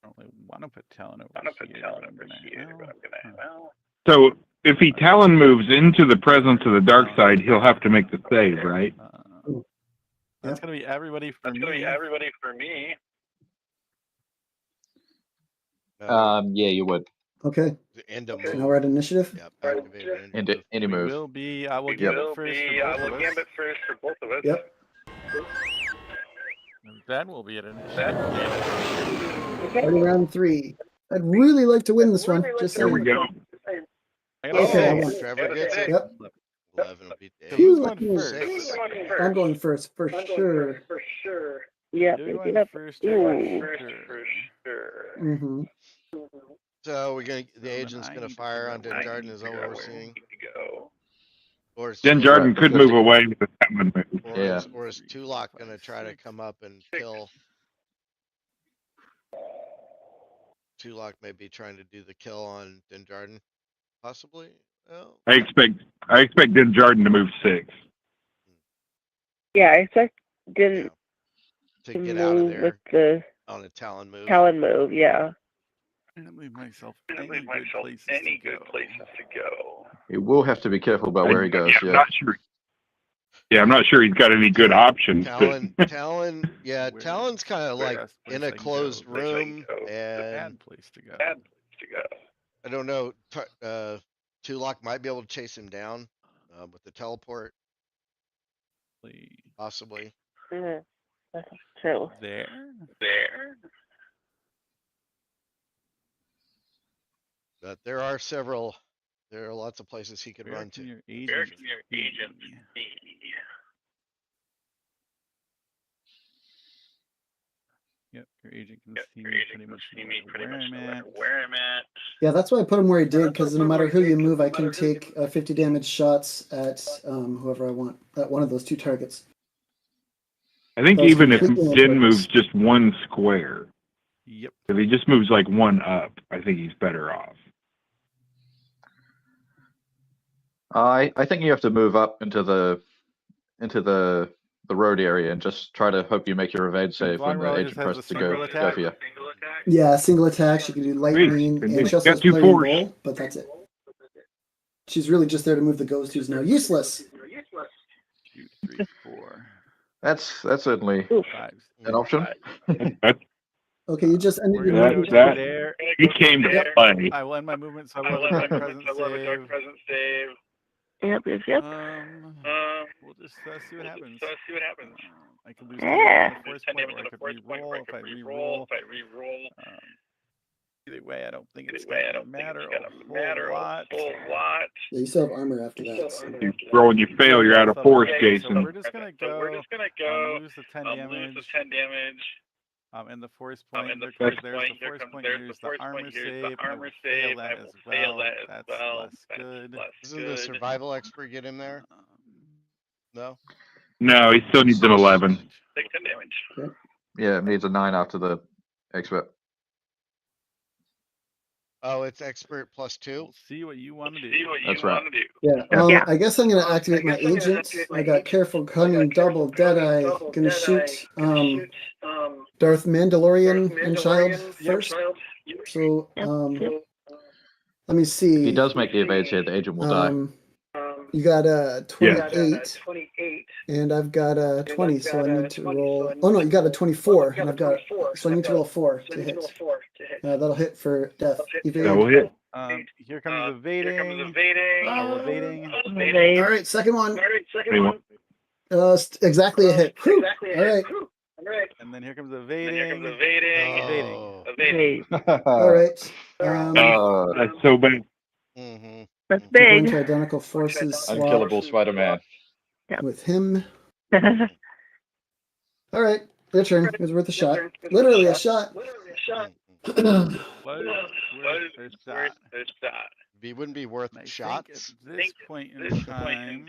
don't really want to put Talon over I'm gonna put here. Talon but I'm over gonna- here, but I'm gonna. Well, So if he Talon moves into the presence of the dark side, he'll have to make the save, right? That's gonna be everybody for that's me. gonna be everybody for me. Yeah, you would. Okay. End of So move. now we're at initiative. Yep. Activate an end of move. Any We move. will be. I will We give will it first be. for I both will of gambit us. first for both of us. Yep. Then we'll be at an Already round 3. I'd really like to win this one. Just There we saying. go. I Okay, I gotta won. say, Trevor gets it. Yep. 11 will beat Dave. who's Phew, going first? Six. I'm going first for sure. For sure. Yep. You're going Yep. first. Ooh. For sure. Mm-hmm. So we're gonna. The then agent's I gonna need to fire figure on out Din where I Jardin. need Is to that what go. we're Where seeing? we need to go. Or is Din Tulak- Jardin could move away with a Talon move. Or Yeah. is Tulak gonna try to come up and kill? Tulak may be trying to do the kill on Din Jardin, possibly. Well, I expect Din Jardin to move 6. Yeah, I expect didn't to get out of move there with the on a Talon move. Talon move. Yeah. I didn't leave myself I any leave good myself places any to good go. places to go. He will have to be careful about where he goes. I'm Yeah. not sure. Yeah, I'm not sure he's got any good options. Talon, yeah, Where's Talon's kind of the like best in place I a can closed go? room, Go. and Bad place to go. Bad place to go. I don't know. Tulak might be able to chase him down with the teleport, possibly. Mhm. That's true. There. But there are lots of places he could Where run can to. your Where agent can your be? agent be? Yep, your agent can Yep, see your me agent pretty can much see no me matter pretty where much I'm no at. matter where I'm at. Yeah, that's why I put him where he did, because no matter who you move, I can take 50 damage shots at whoever I want, at one of those 2 targets. I think That was even if completely on Din purpose. moves just 1 square, Yep. if he just moves like 1 up, I think he's better off. I think you have to move up into the road area and just try to hope you make your evade save when the Vogel agent just has a presses to single go attack. for you. Single attack. Yeah, single attacks. She can do lightning, Sweet. and she also Got has 2 flurry and force. roll, but that's it. She's really just there to move the ghost, who's now useless. 2, 3, 4, That's certainly 5. an option. Okay, you just ended We're your gonna Yeah, go movement. to that- there. He came to play. I will end my movement, so I I will will have a have dark a presence dark save. presence save. Yep. We'll just see what happens. See what happens. I can lose Yeah. 10 damage on the force point, or I could re-roll. If I re-roll, either way, I don't think it's gonna matter a whole lot. Yeah, you still have armor after that. So. You roll and you fail, you're out of force, So Jason. we're just gonna go. Lose the 10 damage. Lose the 10 damage. And the force point. And the There force comes, there's the force point. Here's the armor save. I will fail that as well. That's less good. Doesn't the survival expert get him there? No. No, he still needs an 11. Take 10 damage. Okay. Yeah, it needs a 9 after the expert. Oh, it's expert +2. We'll see what you want to do. That's right. Yeah. Yeah. I guess I'm gonna activate my agent. I got careful, cunning, double, deadeye. Gonna shoot Darth Mandalorian and Child first. So let me see. If he does make the evade save, the agent will die. You got a 28, and I've got a 20, so I need to roll. Oh no, you got a 24, and I've got so I need to roll 4 to hit. That'll hit for death. That will hit. Here comes evading. All right, second one. Anyone? Exactly a hit. Whew. All right. And then here comes evading. Evading. All right. That's so bad. Mm-hmm. That's Going big. to identical forces. Swap. Unkillable Spider-Man. Yep. with him. All right, your turn. It was worth a shot. Literally a shot. Was worth a shot. It wouldn't be worth And I shots. think at this point in time,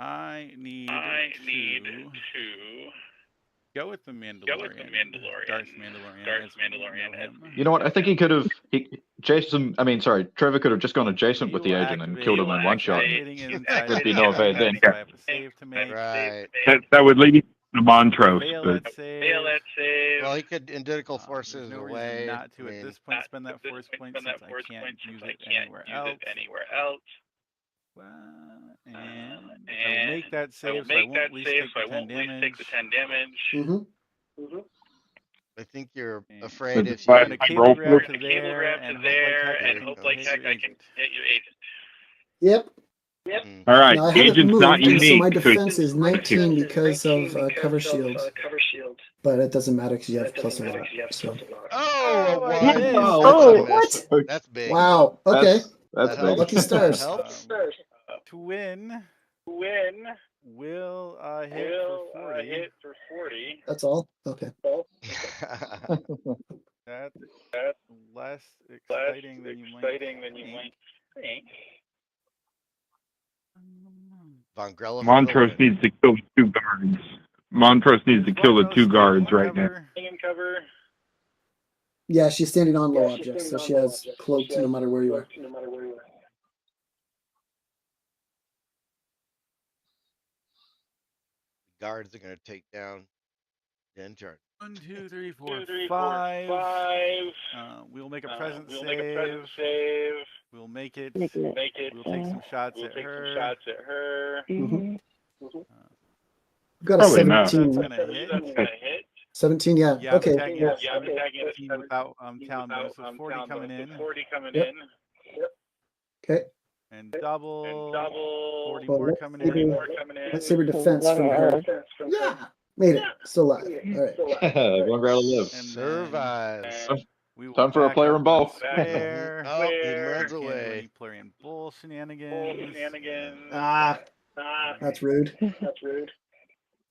I need to go with the Mandalorian. Darth Mandalorian. As we know him. You know what? I think he could have. Trevor could have just gone adjacent with the agent and killed him in one shot. There'd be no evade then. I have a save to make. Right. That would lead to Montrose. Fail But that save. Well, he could identical There's forces no away. reason not to at this point spend that force point since I can't use it anywhere else. Well, and I will make that save, so I won't waste the 10 damage. I think you're afraid if But you I'm gonna roll cable grab for to it. there and hope like heck I can hit your agent. Yep. All right, Now, I haven't agent's not moved, so unique. my so defense is 19 because of cover shield. But it doesn't matter because you have plus a lot. So. Oh, I one. missed. Oh, That's what? That's big. Wow. Okay. That's That big. Lucky stars. Helps. To win, will hit for 40. That's all. Okay. That's less exciting than you might think. Von Grella. Montrose needs to kill the 2 guards. Montrose needs to kill the 2 guards right now. Yeah, she's standing on low objects, so she has cloaked no matter where you are. Guards are going to take down Din Jardin. 1, 2, 3, 4, 5. We'll make a present save. We'll make it. We'll take some shots at her. We've got a Probably not. 17. That's gonna hit. 17, yeah. Yeah, I'm Okay. attacking at 17 without Talon Din, so 40 coming in. Yep. Okay. And double. 40 Well, more coming in. Let's see her defense from her. Yeah. Made it. Still alive. All right. One rather live. And Survives. we will Time for a back player up in both. square. Oh, he runs Can't do away. any player in bull shenanigans. Ah, that's rude.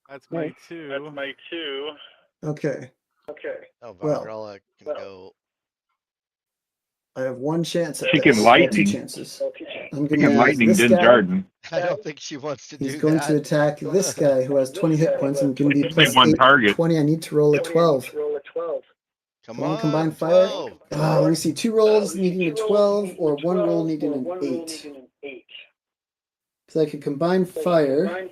That's my 2. Okay. Oh, Von Well. Grella can go. I have one chance at She this. can Well, lightning. 2 chances. I'm You going can to lightning use this Din guy. Jardin. I don't think she wants to He's do going that. to attack this guy who has 20 hit points and can be Only plus one 8, target. 20. I need to roll a 12. Come One on, combined fire. 12. Let me see. 2 rolls needing a 12 or 1 roll needing an 8. So I could combine fire.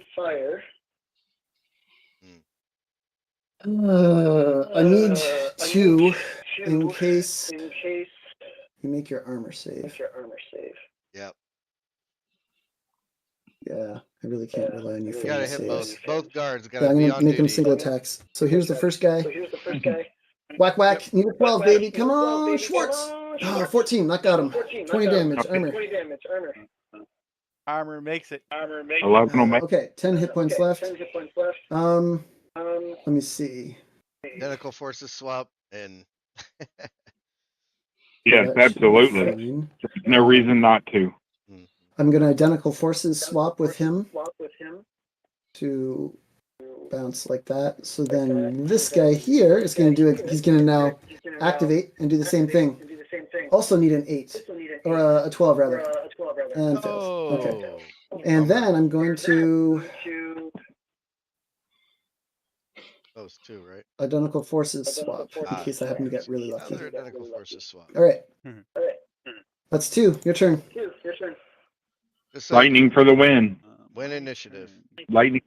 I need 2 in case you make your armor save. Yep. Yeah, I really can't rely on you for You gotta your hit saves. both guards. Yeah, Gotta I'm be gonna on make them duty. single attacks. So here's the first guy. Whack whack. Need a 12, baby. Come on, Schwartz. 14. That got him. 20 damage. Armor. Armor makes it. 11 will make. Okay, 10 hit points left. Let me see. Identical forces swap and Yes, That should be absolutely. fine. There's no reason not to. I'm gonna identical forces swap with him to bounce like that. So then this guy here is gonna do it. He's gonna now activate and do the same thing. Also need an 8 or a 12 rather, and fails. Okay. And then I'm going to those 2, right? identical forces swap in case I happen to get really lucky. Another identical forces swap. All right. That's 2. Your turn. Just Lightning for the win. win initiative. Lightning.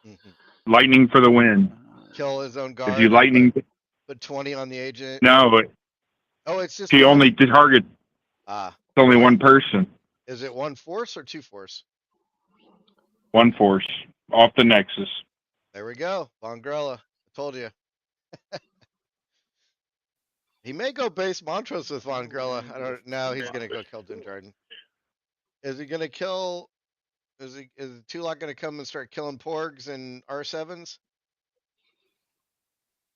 Mm-hmm. Lightning for the win. Kill his own guard. If you lightning, Put 20 on the agent. no, but Oh, it's just. she 20. only targets only one person. Is it 1 force or 2 force? 1 force off the Nexus. There we go. Von Grella. I told you. He may go base Montrose with Von Grella. I don't know. He's gonna go kill Din Jardin. Is he gonna kill? Is Tulak gonna come and start killing Porgs and R7s?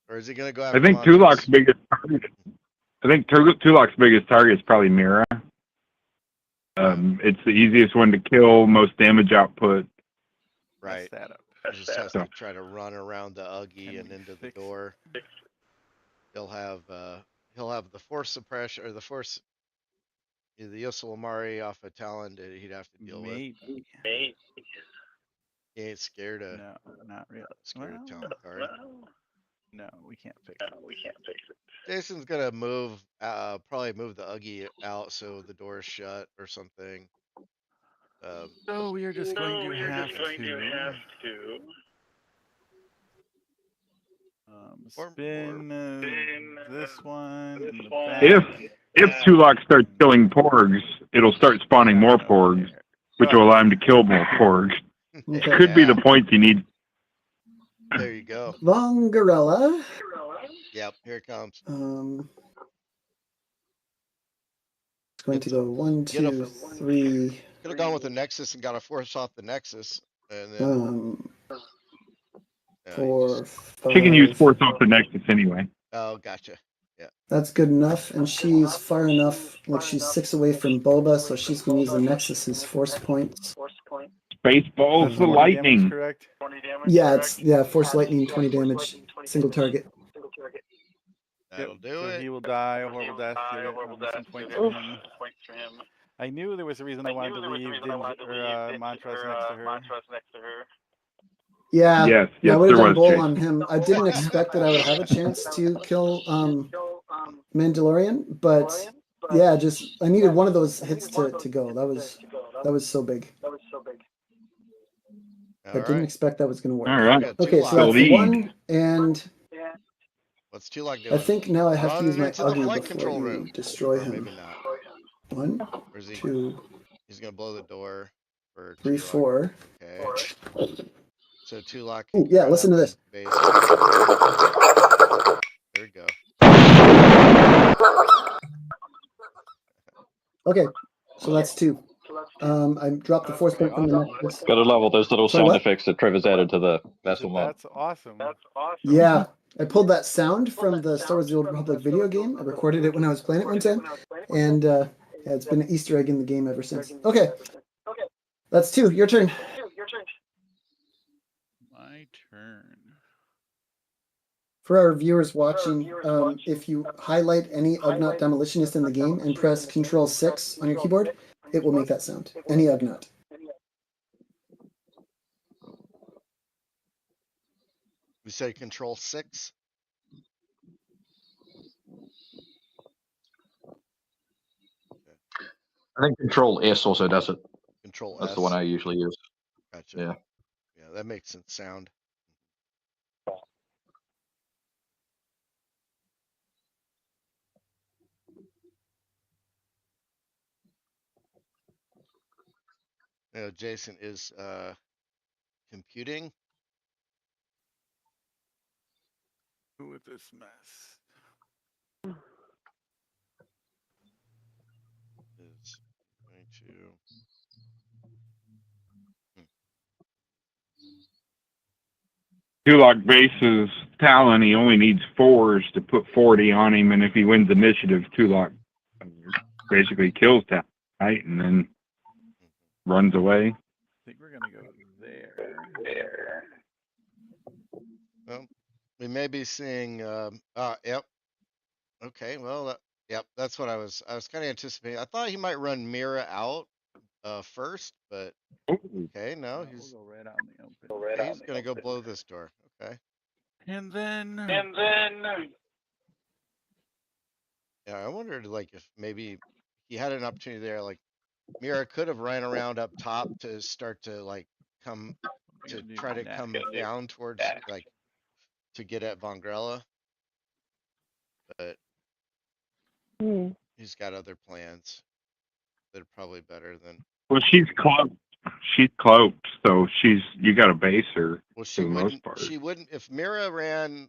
Or is he gonna go after I think Montrose? Tulak's biggest target. I think Tulak's biggest target is probably Mira. It's the easiest one to kill, most damage output. Right. That up. He just has to try to run around the Uggy Can and we into the fix door. He'll have the force suppression or the force the Yosalamari off of Talon that he'd have to deal with. Maybe. He ain't scared of No, not really. Talon card. No, we can't fix it. Jason's gonna move probably move the Uggy out so the door's shut or something. So we are just going to have to spin this one in the back. If Tulak starts killing porgs, it'll start spawning more porgs, which will allow him to kill more porgs. It could be the point you need. There you go. Vongarella. Yep, here it comes. It's going to go 1, 2, 3. Could have gone with the Nexus and got a force off the Nexus, and then 4, 5. She can use force off the Nexus anyway. Oh, gotcha. Yeah. That's good enough, and she's far enough. Like she's 6 away from Boba, so she's gonna use the Nexus's force points. Spaceballs, the lightning. Correct. Yeah, it's force lightning, 20 damage, single target. That'll do so it. he will die a horrible death. Some points for him. I knew there was a reason I wanted to leave Montrose next to her. Yeah, yes, I would have there done was, Bull Jason. on him. I didn't expect that I would have a chance to kill Mandalorian, but yeah, just I needed one of those hits to go. That was so big. I didn't expect that was going to work. All right. Okay, so that's 1, and what's Tulak doing? I think now I have to use my into the Ugly flight before control you room. destroy Or him. maybe not. 1, Or is he? 2, He's gonna blow the door for 3, Tulak. 4. Okay. So Tulak. Ooh, yeah, listen to this. Base. There we go. Okay, so that's 2. I dropped the force point from the Nexus. Gotta love all those little Sorry, sound what? effects that Trevor's added to the Vassal mod. That's awesome. Yeah, I pulled that sound from the Star Wars: The Old Republic video game. I recorded it when I was playing it one time, and yeah, it's been an Easter egg in the game ever since. Okay, that's 2. Your turn. My turn. For our viewers watching, if you highlight any Ugnaught Demolitionist in the game and press Control 6 on your keyboard, it will make that sound. Any Ugnaught. We say Control 6. I think Control S also does it. Control That's S. the one I usually use. Gotcha. Yeah. Yeah, that makes sense. Sound. Jason is computing. With this mess. Is going to. Tulak bases Talon. He only needs 4s to put 40 on him, and if he wins initiative, Tulak basically kills Talon, right? And then runs away. I think we're gonna go there. Well, we may be seeing. Yep. Okay. Well, yep. That's what I was kind of anticipating. I thought he might run Mira out first, but okay. No, he's we'll go right on the open. he's gonna go blow this door. Okay. And then. Yeah, I wondered like if maybe he had an opportunity there. Like Mira could have ran around up top to start to like come to try to come down towards like to get at Vongrella, but he's got other plans that are probably better than. Well, she's cloaked. She's cloaked, so you got to base her. Well, she wouldn't. If Mira ran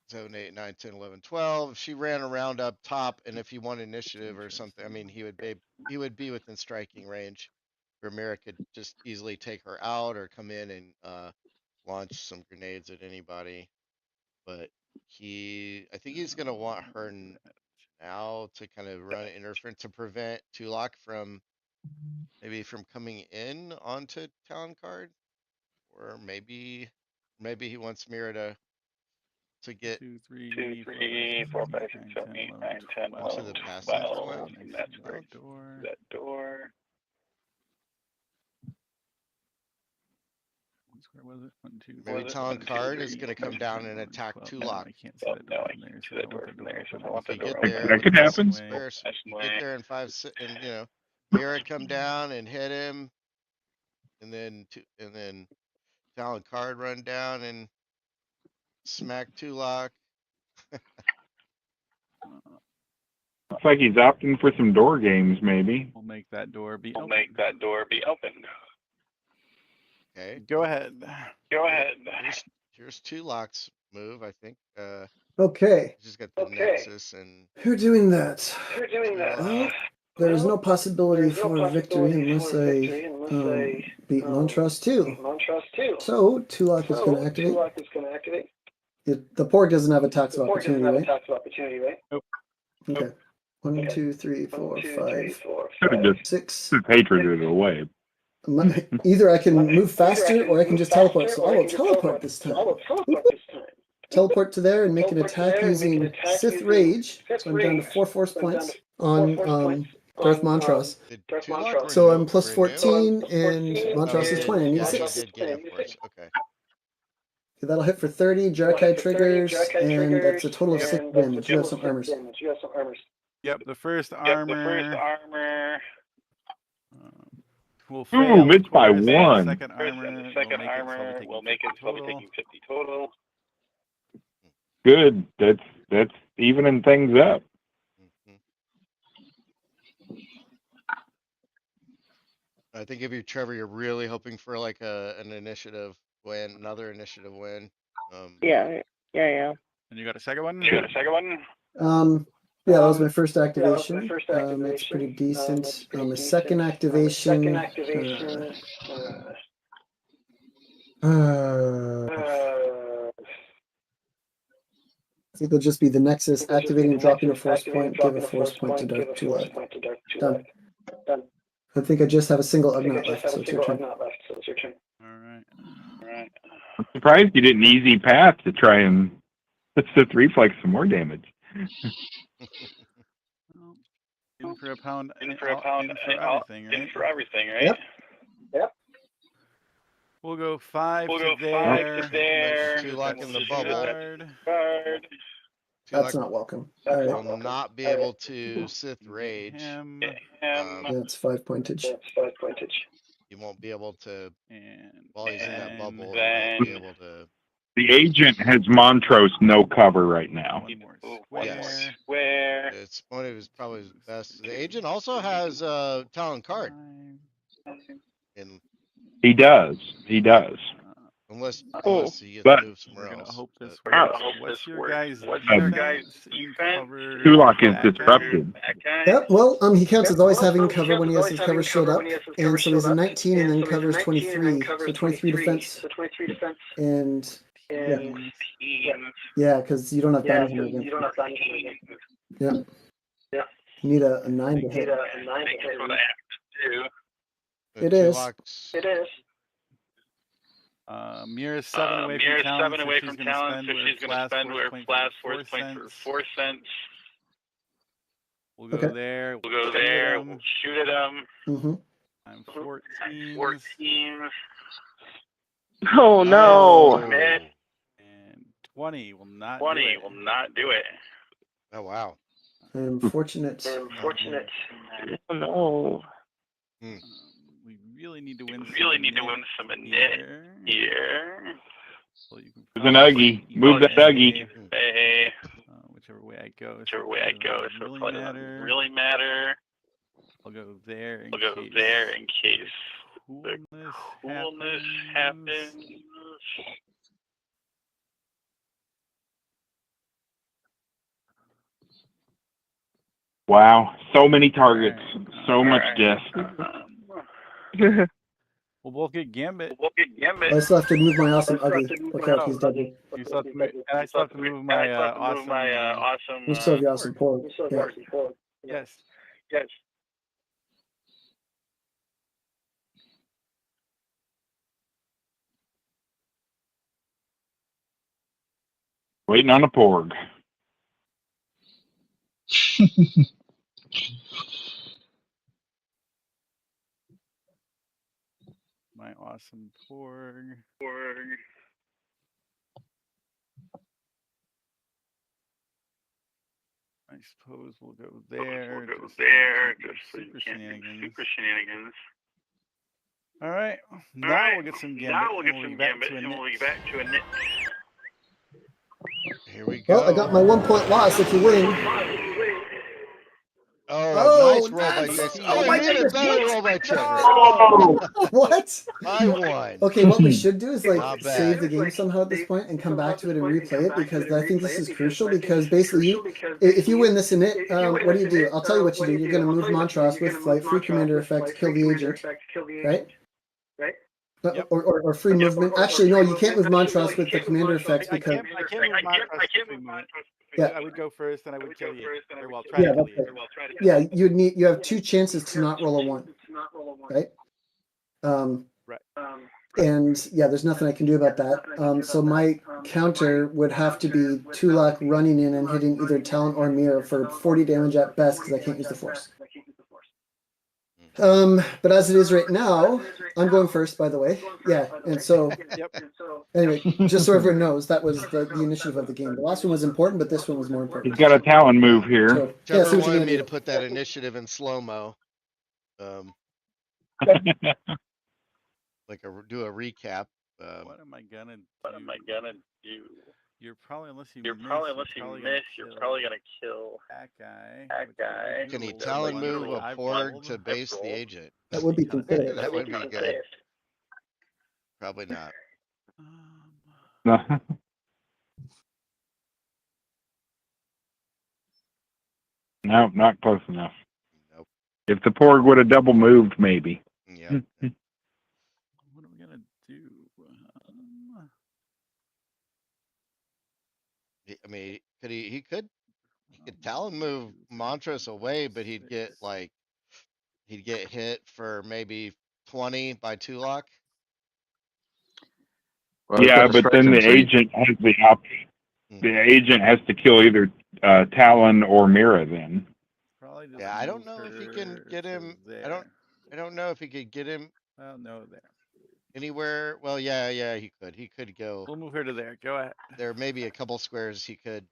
7, 8, 9, 10, 11, 12, if she ran around up top, and if he won initiative or something, I mean, he would be within striking range, where Mira could just easily take her out or come in and launch some grenades at anybody. But I think he's gonna want her owl to kind of run interference to prevent Tulak from coming in onto Talon Card, or maybe he wants Mira to get 2, 2, 3, 3, 4, 5, 6, 7, 8, 9, 10, into 11, the passage 12. way. And that's where that door. What square was it? 1, 2, Maybe Talon Card is going to come down and attack 12. Tulak. I can't see that door from there, so I want that door open. I want If the you door get open. there, That could happen. squares, you get there in 5, and Mira come down and hit him, and then Talon Card run down and smack Tulak. Looks like he's opting for some door games, maybe. We'll make that door be We'll open. make that door be open. Okay. Go ahead. Go ahead. Here's Tulak's move, I think. Okay. He's just got the Nexus and Who's doing that? Who's doing that? Well, there is no possibility for victory unless I beat Montrose too. Montrose too. So Tulak is going to activate. Tulak is going to activate. The pork doesn't have attacks of The pork doesn't have opportunity, right? attacks of opportunity, right? Nope. Okay. 1, 2, 3, 4, 5, Could have just 6. hatred it away. Either I can move faster or I can just teleport. So I will teleport this time. Teleport to there and make an attack using Sith Rage. So I'm down to 4 force points on Darth Montrose. So I'm plus 14 and Montrose is 20. I need a 6. Okay. That'll hit for 30, Jarkai triggers, and that's a total of 6 damage. You have some armors. Yep, the first armor. Will fail. Ooh, missed by The 1. second armor will make it so we're taking 50 total. Good. That's evening things up. I think if you're Trevor, you're really hoping for like an initiative win, another initiative win. Yeah. And you got a second one? Yeah, that was my first activation. It's pretty decent. My second activation. I think it'll just be the Nexus activating, dropping a force point, give a force point to Dark Tulak. Done. I think I just have a single Ugnaught left, so it's your turn. All right. I'm surprised you didn't easy path to try and Sith reflex some more damage. In for a pound. In for everything, right? Yep. We'll go 5 We'll to go there. 5 to there. Tulak in the bubble. Guard. That's not welcome. All right. Will not be able to Sith Rage. That's 5 pointage. You won't be able to, And while he's in that bubble, you then- won't be able to. The agent has Montrose no cover right now. one more Yes. Where? It's one of his probably his best. The agent also has Talon Card, and He does. unless Oh. he gets But- moved somewhere We're gonna else. hope this but- works. Ouch. What's your guys' What's your guys' in defense? cover? Tulak is That guy? disrupted. That guy? Yep, well, he counts as always having cover when he has his cover shield up, and so he's a 19 and then covers 23, so 23 defense, and yeah, because you don't have damage again. Yeah. You need a 9 to hit. That's what I have to do. but It is. Tulak's- Mira's 7 away Mira's from 7 Talon, away so from she's Talon, so she's going to spend her last force point for 4 cents. We'll go Okay. there. We'll go there, we'll shoot at them. Mm-hmm. I'm 14. 14. Oh no. Miss. And 20 will not 20 do it. will not do it. Oh wow. I'm fortunate. Oh no. We really need to win. We really need to win some init here. So you can There's an Uggy. Move that Uggy. Hey, whichever way I go. whichever way I go, so it probably doesn't really matter. I'll go there. I'll go there in case the coolness happens. Wow, so many targets, so much death. We'll both get Gambit. I still have to move my awesome ugly. Okay, Oh, he's dead. You still have to move, and I still have to move my awesome. You still have the awesome porg. Yeah. Yes. Waiting on a porg. My awesome porg. I suppose we'll go there. Just super shenanigans. All right. Now we'll get some Gambit. And we'll be back to a nit. Here we go. Well, I got my 1 point loss if you win. Oh, nice roll by Jason. Oh, my even goodness, better what? roll by Trevor. What? I won. Okay, what we should do is Not like bad. save the game somehow at this point and come back to it and replay it, because I think this is crucial, because basically if you win this in it, what do? I'll tell you what you do. You're going to move Montross with flight, free commander effect, kill the agent, right? Yep. Or free movement. Actually, no, you can't move Montross with the commander effects because I can't move Montross with free movement. Yeah. I would go first, and I would kill you. Or well, try to kill you. yeah, you have 2 chances to not roll a 1, right? Right. And yeah, there's nothing I can do about that. So my counter would have to be Tulak running in and hitting either Talon or Mira for 40 damage at best, because I can't use the force. But as it is right now, I'm going first, by the way. Yeah, and so anyway, just so everyone knows, that was the initiative of the game. The last one was important, but this one was more important. He's got a Talon move here. So, yeah, Trevor see what wanted you're me gonna to put that initiative in slow-mo. Like do a recap. What am I gonna do? You're probably, unless you miss, you're probably gonna kill that guy. Can he Talon move a porg to base the agent? That would be considered. That would be good. Probably not. No, not close enough. Nope. If the porg would have double moved, maybe. Yeah. What are we gonna do? I mean, he could Talon move Montrose away, but he'd get hit for maybe 20 by Tulak. Well, Yeah, he's got but then the distractions, agent has the option. The agent has to kill either Talon or Mira then. Probably just Yeah, I don't move know if he can her get to him. there. I don't know if he could get him Well, no, there. anywhere. Well, yeah, he could. He could go. We'll move her to there. Go ahead. There may be a couple squares he could.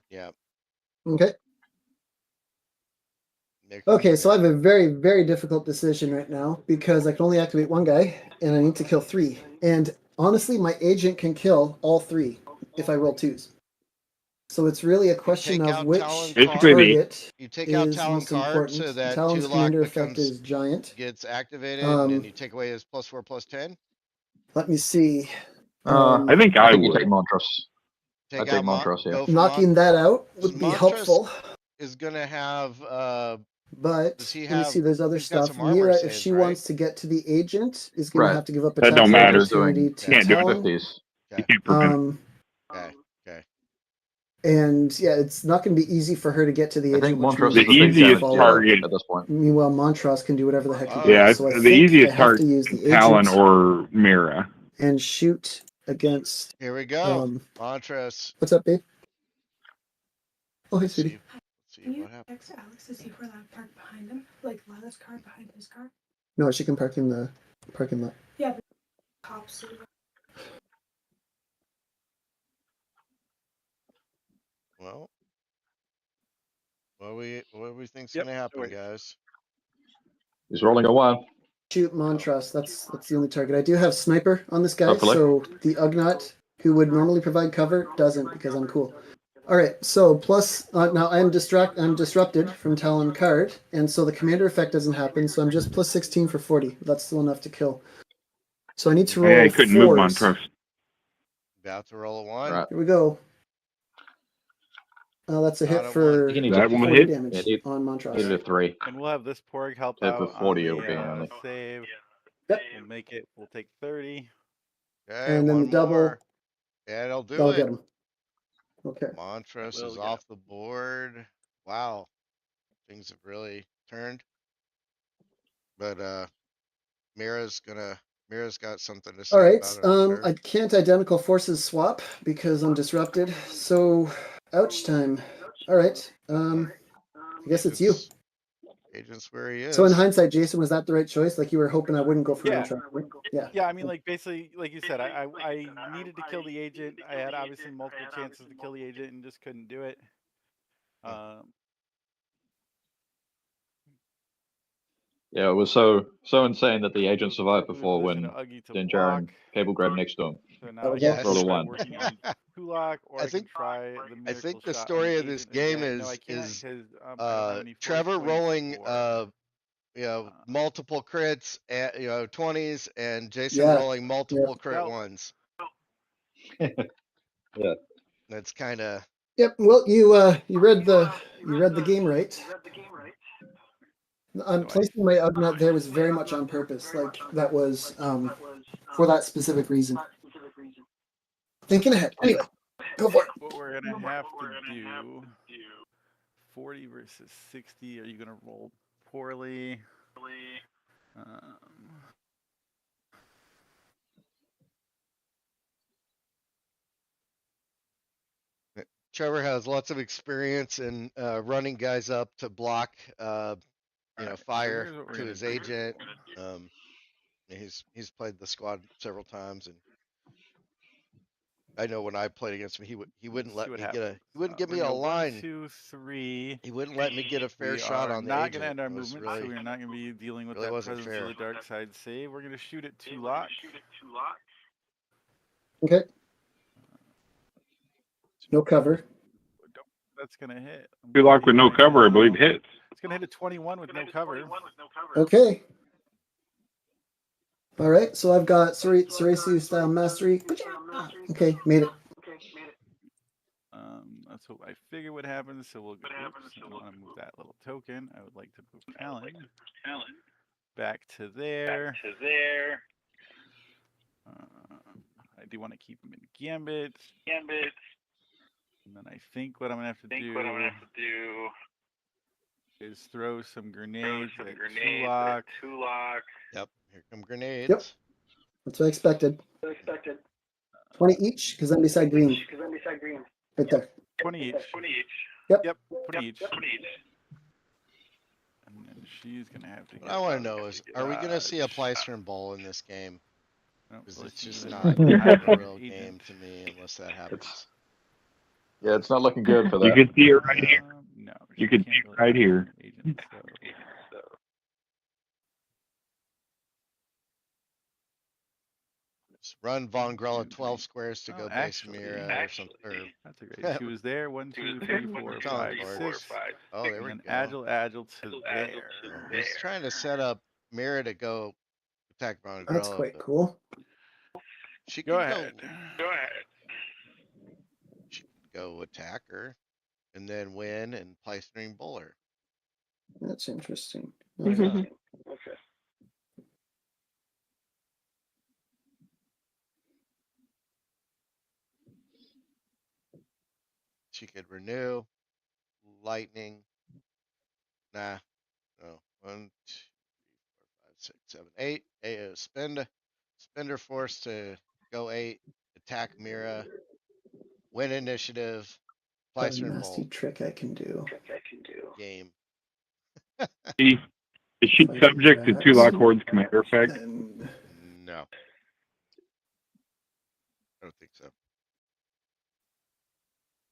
Yeah. Okay. There could be Okay, so I that. have a very, very difficult decision right now, because I can only activate 1 guy and I need to kill 3. And honestly, my agent can kill all 3 if I roll 2s. So it's really a question take of out which Talon target You take out is Talon most card important. so that Talon's Tulak commander effect becomes is giant. gets activated, and then Um, you take away his +4/+10. Let me see. I think I I think you would. take Montrose. Take take out Montrose, yeah. go for Knocking that out would be Montrose helpful. Is gonna have But does he let me have? see, there's other He's got stuff. some armor Mira, if saves, she right? wants to get to the agent, is going to Right. have to give up a That tax don't matter. opportunity to Can't do it. Talon. 50s. You can't prevent Okay. And yeah, it's not going to be easy for her to get to the I agent. think which Montrose means The is a big easiest damage target- dealer at this point. Meanwhile, Montross can do whatever the heck he Oh, wants. Yeah, So I the think easiest I have to target use the Talon agent or Mira. and shoot against. Here we go. Montrose. Montrose. What's up, babe? Oh, hey, Let's see. sweetie. Let's see Can you what happens. text Alex to see where that parked behind him? Like Lila's car behind his car? No, she can park in the parking lot. Yeah, but cops. Well, what do we think's gonna happen, guys? He's rolling a 1. Shoot Montross. That's the only target. I do have sniper on this guy, Hopefully. so the Ugnaught, who would normally provide cover, doesn't, because I'm cool. All right, so plus now I'm disrupted from Talon card, and so the commander effect doesn't happen. So I'm just plus 16 for 40. That's still enough to kill. So I need to roll Yeah, he couldn't move 4s. Montrose. About to roll a 1. Right. Here we go. That's a hit Not a for You can That need one 40 hit? damage Yeah, on Montross. needed a 3. And we'll have this porg help Hit out for 40 on it'll be the only. save. Yep. We'll make it. We'll take 30. Okay, And then one the double. more. Yeah, it'll do That'll it. get him. Okay. Montrose Will is get off the board. Wow. Things have really turned. But Mira's got something to say All right. about it, I'm sure. I can't identical forces swap because I'm disrupted. So, ouch time. All right. I guess it's you. Agent's where he is. So in hindsight, Jason, was that the right choice? Like you were hoping I wouldn't go for Yeah. Trevor, right? Yeah. Yeah, I mean, like basically, like you said, I needed to kill the agent. I had obviously multiple chances to kill the agent and just couldn't do it. Yeah, it was so insane that the agent survived Put in before position when to Uggy to Din block. Jardin cable grabbed next to him. So now I Yes. can Roll a try one. working on Tulak, or I think- can try the miracle I think the shot story on of this agent game again. No, I is can't because I don't have any force Trevor points rolling for, multiple crits at 20s and Jason Yeah. rolling multiple crit Well- ones. Yeah. That's kind of Yep. Well, you read the game right. Placing my Ugnut there was very much on purpose. Like that was for that specific reason. Thinking ahead. Anyway, go for it. what we're gonna have to do. 40 versus 60. Are you gonna roll poorly? Trevor has lots of experience in running guys up to block fire here's what we're to gonna his do. agent. He's played the squad several times, and I know when I played against him, he wouldn't let me give me a line. 1, 2, 3. He wouldn't let me get a fair shot on the We're not agent. going to end our It was movement, so we're not going to be dealing with really that wasn't presence fair. of the dark side save. We're going to shoot at Tulak. Okay. No cover. That's going to hit. Tulak with no cover, I believe, hits. It's going to hit a 21 with no cover. Okay. All right. So I've got Surisu style mastery. Okay, made it. That's what I figure would happen. So we'll go. Oops, I want to move that little token. I would like to move Talon back to there. I do want to keep him in Gambit. And then I think what I'm gonna have to do is throw some grenades at Tulak. Yep, here come grenades. Yep. That's what I expected. 20 each, because I'm beside green. Right there. 20 each. Yep. 20 each. And then she's gonna have to. What I want to know is, are we gonna see a Pleistern Bowl in this game? Because Well, it's just she's not gonna a real game to me unless that happens. Yeah, it's not looking good for that. You can see it right here. No, You can see it right here. Agent, so. Just run Von Grella 12 squares to go base Mira or something. That's a great. She was there. 1, 2, 3, 4, 5, 6. Oh, there we And go. agile to there. He's trying to set up Mira to go attack Von Grella. That's quite cool. She Go can ahead. She can go attack her and then win and Pleistering Bowler. That's interesting. Okay. She could renew, lightning. Nah, no. 1, 2, 3, 4, 5, 6, 7, 8. Spend her force to go 8, attack Mira, win initiative, Got a Pleistering nasty Bowl. trick I can do. Game. Is she subject to Tulak Hord's commander effect? No. I don't think so.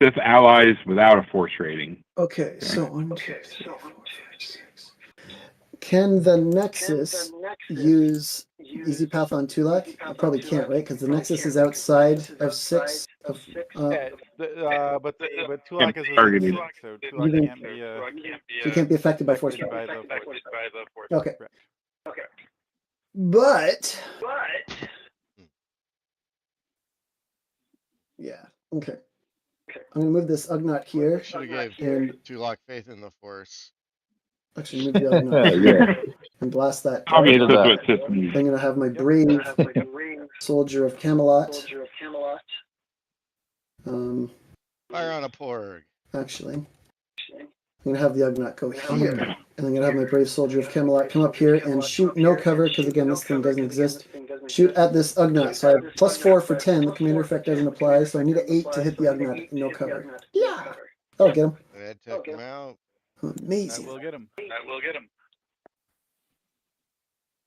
With allies without a force rating. Okay, so 1, 2, 3, 4, 5, 6. Can the Nexus use Easy Path on Tulak? I probably can't, right? Because the Nexus is outside of 6. But Tulak is within 6, so Tulak can't be. She can't be affected by force. By the force. Okay. Okay. But yeah. Okay. I'm gonna move this Ugnaught here. Should have gave And Tulak faith in the force. Actually, move the Ugnaught Yeah. and blast that. Obviously, Look at what system. I'm gonna have my brave soldier of Camelot. Fire on a porg. Actually, I'm gonna have the Ugnaught go here, and I'm gonna have my brave soldier of Camelot come up here and shoot no cover, because again, this thing doesn't exist. Shoot at this Ugnaught. So I have +4 for 10. The commander effect doesn't apply, so I need an 8 to hit the Ugnaught. No cover. Yeah, that'll get him. That took him out. Amazing. That will get him.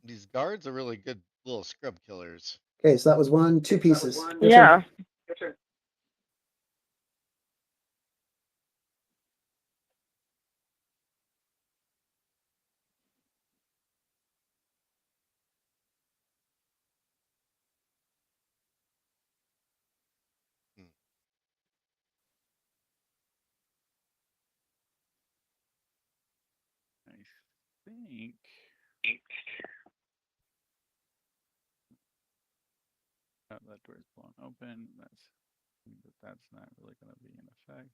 These guards are really good little scrub killers. Okay, so that was 2 pieces. Your turn. Yeah. I think. Oh, that door's blown open. That's not really going to be in effect.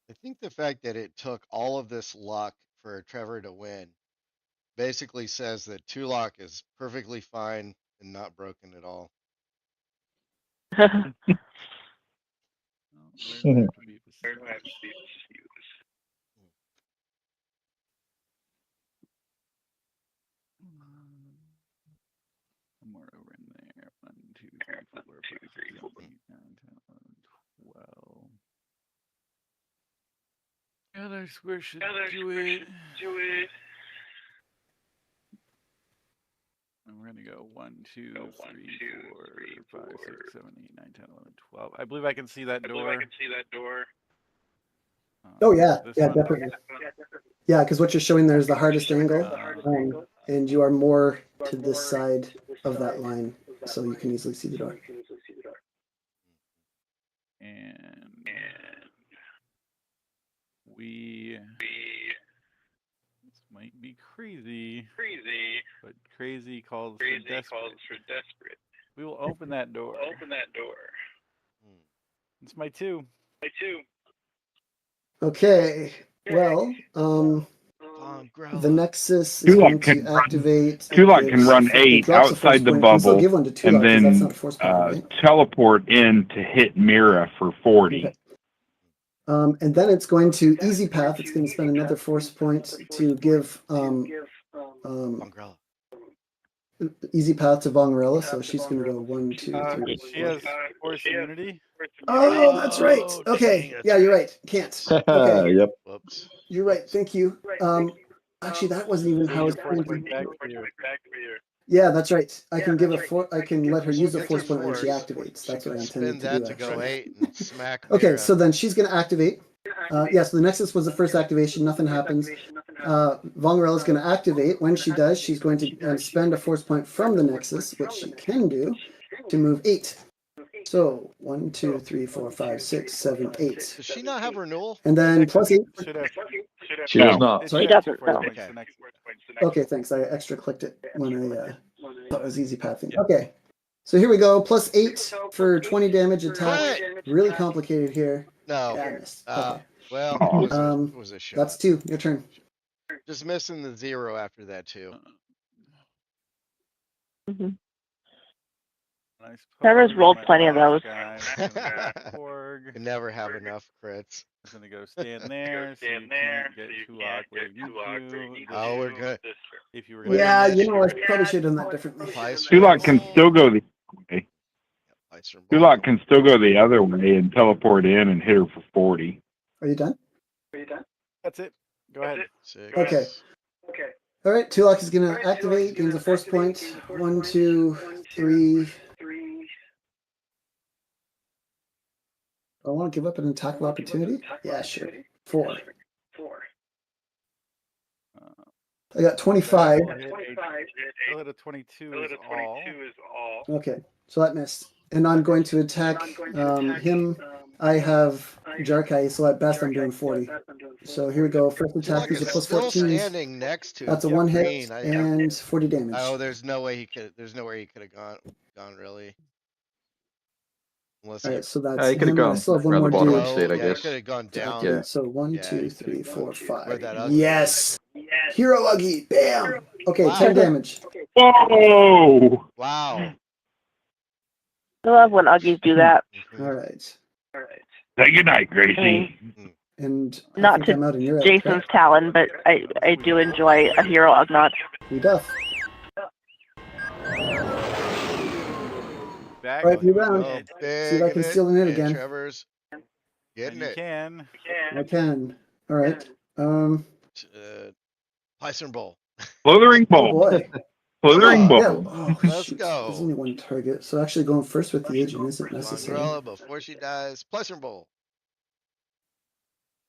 I think the fact that it took all of this luck for Trevor to win basically says that Tulak is perfectly fine and not broken at all. Oh, where do I have to be? Somewhere over in there. 1, 2, 3, 4, 5, 6, 7, 8, 9, 10, 11, 12. Other square should do it. And we're gonna go 1, 2, 3, 4, 5, 6, 7, 8, 9, 10, 11, 12. I believe I can see that door. Oh yeah, This yeah, one? definitely. Yeah, because what you're showing there is the hardest angle, and you are more to this side of that line, so you can easily see the door. And we. This might be crazy, but crazy calls for desperate. We will open that door. It's my 2. Okay, well, the Nexus is Tulak going can to activate. Tulak can run It 8 drops a force outside the point. You can still bubble give one to Tulak, and 'cause that's not then a force point, right? teleport in to hit Mira for 40. Okay. And then it's going to Easy Path. It's going to spend another force point to give Umbrella. Easy Path to Vongarella. So she's going to go 1, 2, 3. She has force immunity. Oh, that's right. Okay, yeah, you're right. Can't. Okay, Yep. Whoops. you're right. Thank you. Actually, that wasn't even how it's going to. Yeah, that's right. I can give I can let her use a force point when she activates. That's what I intended to do. To go Actually. 8 and smack. Okay, Mira. so then she's going to activate. Yeah, so the Nexus was the first activation. Nothing happens. Vongarella is going to activate. When she does, she's going to spend a force point from the Nexus, which she can do, to move 8. So 1, 2, 3, 4, 5, 6, 7, 8. Does she not have renewal? And then plus 8. She does not. Sorry? She doesn't, though. Okay, thanks. I extra clicked it when I thought it was easy pathing. Okay, so here we go. Plus 8 for 20 damage attack. Really complicated here. No. Yeah, I missed. Okay. Well, it was a shot. That's 2. Your turn. Just missing the 0 after that too. Mm-hmm. Trevor's rolled plenty of those. You never have enough crits. I'm gonna go stand there. So you can't get Tulak where you need to. Oh, we're good. If you were Yeah, you know, I probably should have done that differently. Tulak can still go the other way. Tulak can still go the other way and teleport in and hit her for 40. Are you done? That's it. Go ahead. Okay. All right, Tulak is going to activate, gains a force point. 1, 2, 3. I want to give up an attack of opportunity? Yeah, sure. 4. I got 25. A 22 is all. Okay, so that missed. And I'm going to attack him. I have Jarkai, so at best I'm doing 40. So here we go. First attack is a plus 14. Standing next to That's a 1 hit and 40 damage. Oh, there's no way he could. There's nowhere he could have gone really. Unless All he right, so that's he could have him. I gone still have one around the more bottom dude. instead, I yeah, he guess. could have gone to down. activate. So 1, Yeah, 2, he 3, could've 4, gone where 5. that ugly Yes. Hero Uggy. Bam. Okay, Wow. 10 damage. Whoa! Wow. I love when Uggies do that. Mhm. All right. Say goodnight, Gracie. And I Not think I'm out in Europe. Jason's correct? Talon, but I do enjoy a hero Ugnaught. We duff. Back All right, to round. Oh, it. See if I big can in it. steal it in And again. Trevor's getting And you it. can. I can. All right. Pison Bowl. Slithering Oh bolt. boy. Slithering on. bolt. Yeah. Oh Let's shoot. go. There's only one target, so actually going first with the agent isn't necessary. Mongrella before she dies. Pison Bowl.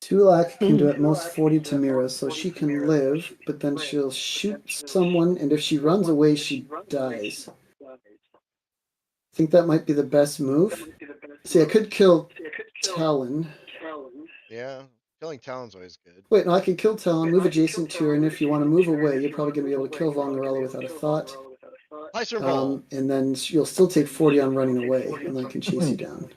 Tulak can do at most 40 to Mira, so she can live, but then she'll shoot someone, and if she runs away, she dies. I think that might be the best move. See, I could kill Talon. Yeah. Killing Talon's always good. Wait, no, I can kill Talon, move adjacent to her, and if you want to move away, you're probably going to be able to kill Vongarella without a thought. Pison Bowl. And then you'll still take 40 on running away, and then I can chase you down.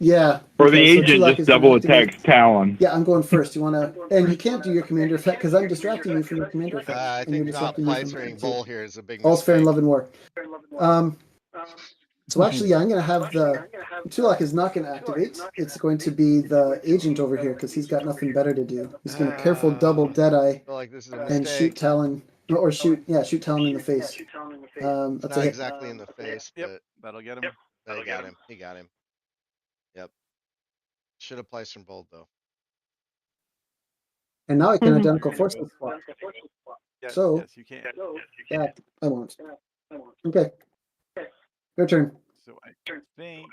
Yeah. Or the okay, so agent Tulak just is gonna double activate- attacks Talon. Yeah, I'm going first. You want to, and you can't do your commander effect because I'm distracting you from your commander effect. I and you're think not disrupting me from Plisering that, Bowl too. here is a big All's fair in mistake. love and war. So actually, yeah, I'm going to have the Tulak is not going to activate. It's going to be the agent over here because he's got nothing better to do. He's going to careful double Deadeye I feel like this is a and mistake. shoot Talon, or shoot Talon in the face. It's That's not a hit. exactly in the face, Yep, but that'll get him. he got him. He got him. Yep. Should have Plisering Bowl though. And now I can Mhm. identical forces swap. Yes, So- yes, you can. Yeah, I won't. Okay. Your turn. So I think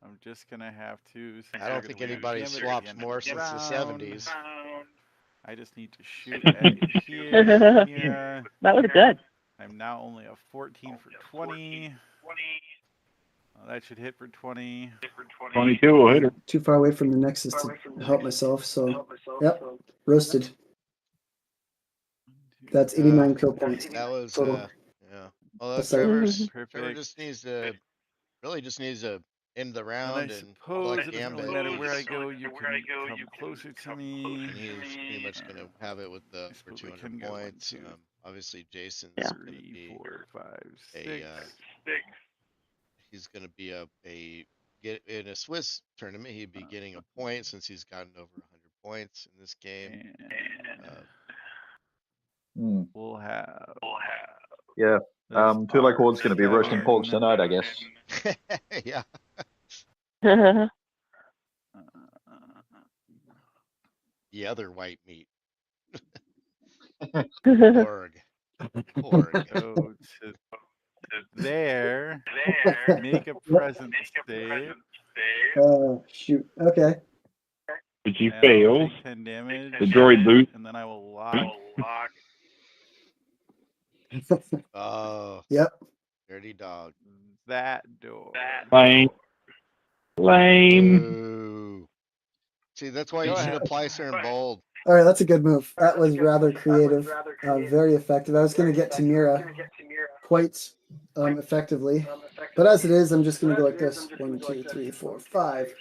I'm just gonna have to. since I we're don't think gonna anybody gambit at the swaps end of more the since the round, 70s. I just need to shoot at here. Mira. That was good. I'm now only a 14 for 20. That should hit for 20. 22 will hit her. Too far away from the Nexus to help myself, so yep, roasted. That's 89 kill points. That was total. yeah. Although That's like- Trevor Perfect. just needs to end the And round I and suppose collect it doesn't really Gambit. matter where I go, you can come closer to me. And he's pretty much gonna have it with I for suppose I 200 can go points. 1, 2, Obviously Jason's Yeah. gonna 3, be 4, 5, a 6. he's gonna be a get in a Swiss tournament. He'd be getting a point since he's gotten over 100 points in this game. And we'll have. Yeah. Tulak Hord's going to be roasting pork tonight, I guess. Yeah. The other white meat. Porg. Porg. Go to there. Make a present save. Oh shoot. Okay. But she and I'll fails. take 10 damage. The droid loot. And then I will lock. Oh. Yep. Dirty dog. That door. Lame. Lame. Ooh. See, that's why you should apply certain bold. All right, that's a good move. That was rather creative, very effective. I was going to get to Mira quite effectively, but as it is, I'm just going to go like this: 1, 2, 3, 4, 5.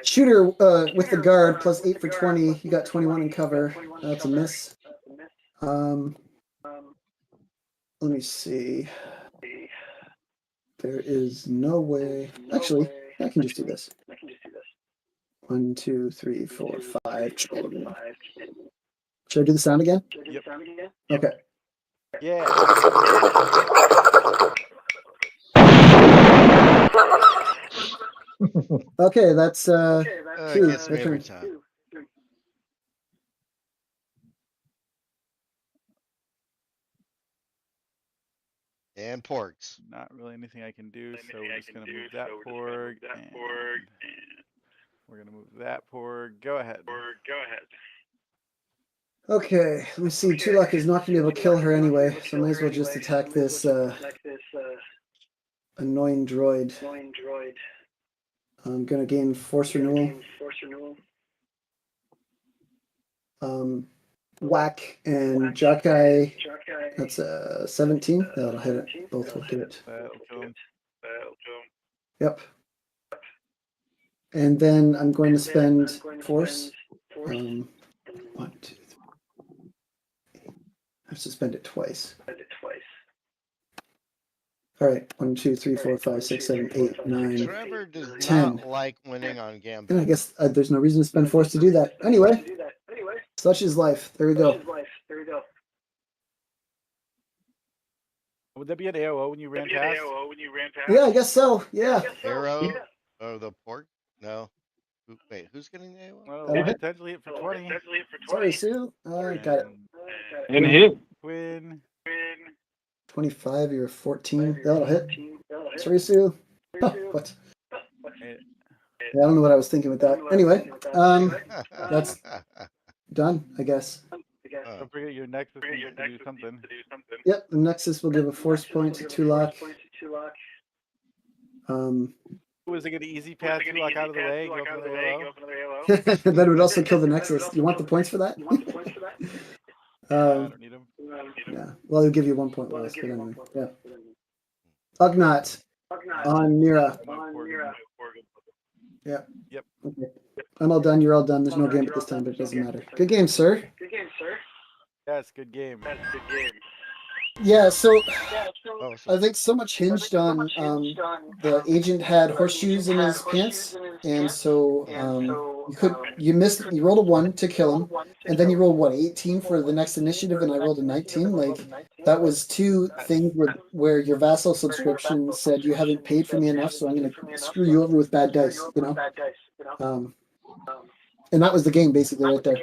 Shooter with the guard plus 8 for 20. You got 21 in cover. That's a miss. Let me see. There is no way. Actually, I can just do this. 1, 2, 3, 4, 5. Should I do the sound again? Yep. Okay. Yeah. Okay, that's It gets me every time. And porks. Not really anything I can do, so we're just gonna move that porg. And we're gonna move that porg. Go ahead. Okay, let me see. Tulak is not going to be able to kill her anyway, so I might as well just attack this annoying droid. I'm going to gain force renewal. Whack and Jakai. That's a 17. That'll hit it. Both will hit it. That'll kill him. Yep. And then I'm going to spend force. 1, 2, 3. I have to spend it twice. All right, 1, 2, 3, 4, 5, 6, 7, 8, 9, Trevor does 10. not like winning on And I Gambit. guess there's no reason to spend force to do that. Anyway, such is life. There we go. Would that be an AOO when you ran past? Yeah, I guess so. Yeah. Arrow? Oh, the pork? No. Wait, who's getting the AOL? Well, potentially hit for 20. Sorry, Sue. I got it. And hit. Quinn. 25, you're 14. That'll hit. Sorry, Sue. What? Yeah, I don't know what I was thinking with that. Anyway, that's done, I guess. Don't forget your Nexus needs to do something. Yep, the Nexus will give a force point to Tulak. Was it going to easy pass Tulak out of the way? Go for the AOO? That would also kill the Nexus. You want the points for that? I don't need them. Yeah. Well, it'll give you 1 point less, but anyway. Yeah. Ugnaught on Mira. Yeah. Yep. Okay. I'm all done. You're all done. There's no game at this time, but it doesn't matter. Good game, sir. Yes, good game. Yeah, so I think so much hinged on the agent had horseshoes in his pants, and so you rolled a 1 to kill him, and then you rolled what, 18 for the next initiative, and I rolled a 19. Like that was 2 things where your vassal subscription said you haven't paid for me enough, so I'm going to screw you over with bad dice, you know. And that was the game basically right there.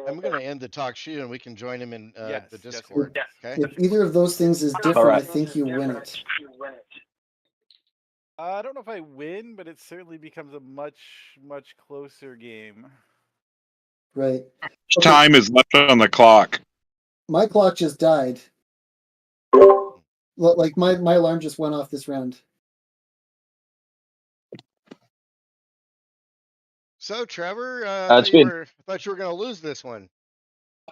I'm going to end the talk sheet and we can join him in the Discord. Okay. If either of those things is different, I think you win it. I don't know if I win, but it certainly becomes a much closer game. Right. Okay. Time is left on the clock. My clock just died. Like my alarm just went off this round. So, Trevor, I thought you were going to lose this one.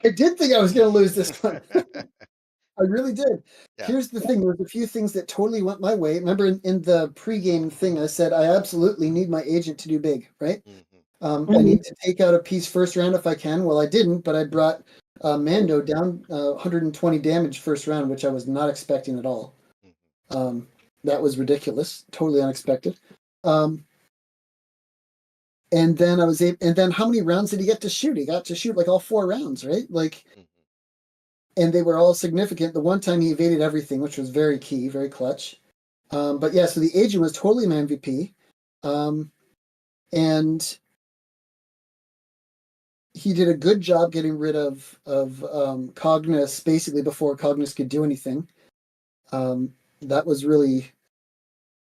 I did think I was going to lose this one. I really did. Yeah. Here's the thing. There's a few things that totally went my way. Remember in the pregame thing, I said, I absolutely need my agent to do big, right? Mm-hmm. I need to take out a piece first round if I can. Well, I didn't, but I brought Mando down 120 damage first round, which I was not expecting at all. Mm-hmm. That was ridiculous. Totally unexpected. And then and then how many rounds did he get to shoot? He got to shoot like all 4 rounds, right? Like, and they were all significant. The one time he evaded everything, which was very key, very clutch. But yeah, so the agent was totally an MVP. And he did a good job getting rid of Cognis basically before Cognis could do anything. That was really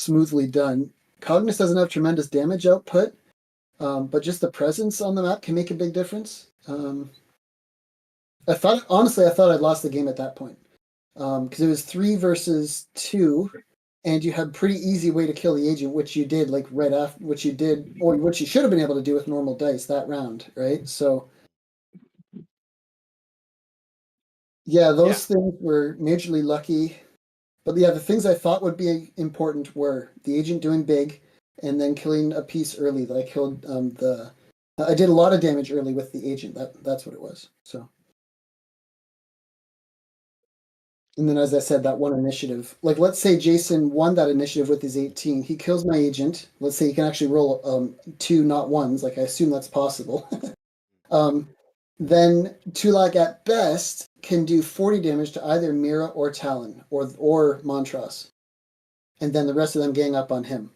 smoothly done. Cognis doesn't have tremendous damage output. But just the presence on the map can make a big difference. I thought I'd lost the game at that point because it was 3 versus 2, and you had pretty easy way to kill the agent, which you did like right after, which you did, or which you should have been able to do with normal dice that round, right? So yeah, those things were majorly lucky. But yeah, the things I thought would be important were the agent doing big, and then killing a piece early. That I killed I did a lot of damage early with the agent. That's what it was. So, and then as I said, that one initiative. Like, let's say Jason won that initiative with his 18. He kills my agent. Let's say he can actually roll 2 not 1s. Like I assume that's possible. Then Tulak at best can do 40 damage to either Mira or Talon or Montrose, and then the rest of them gang up on him.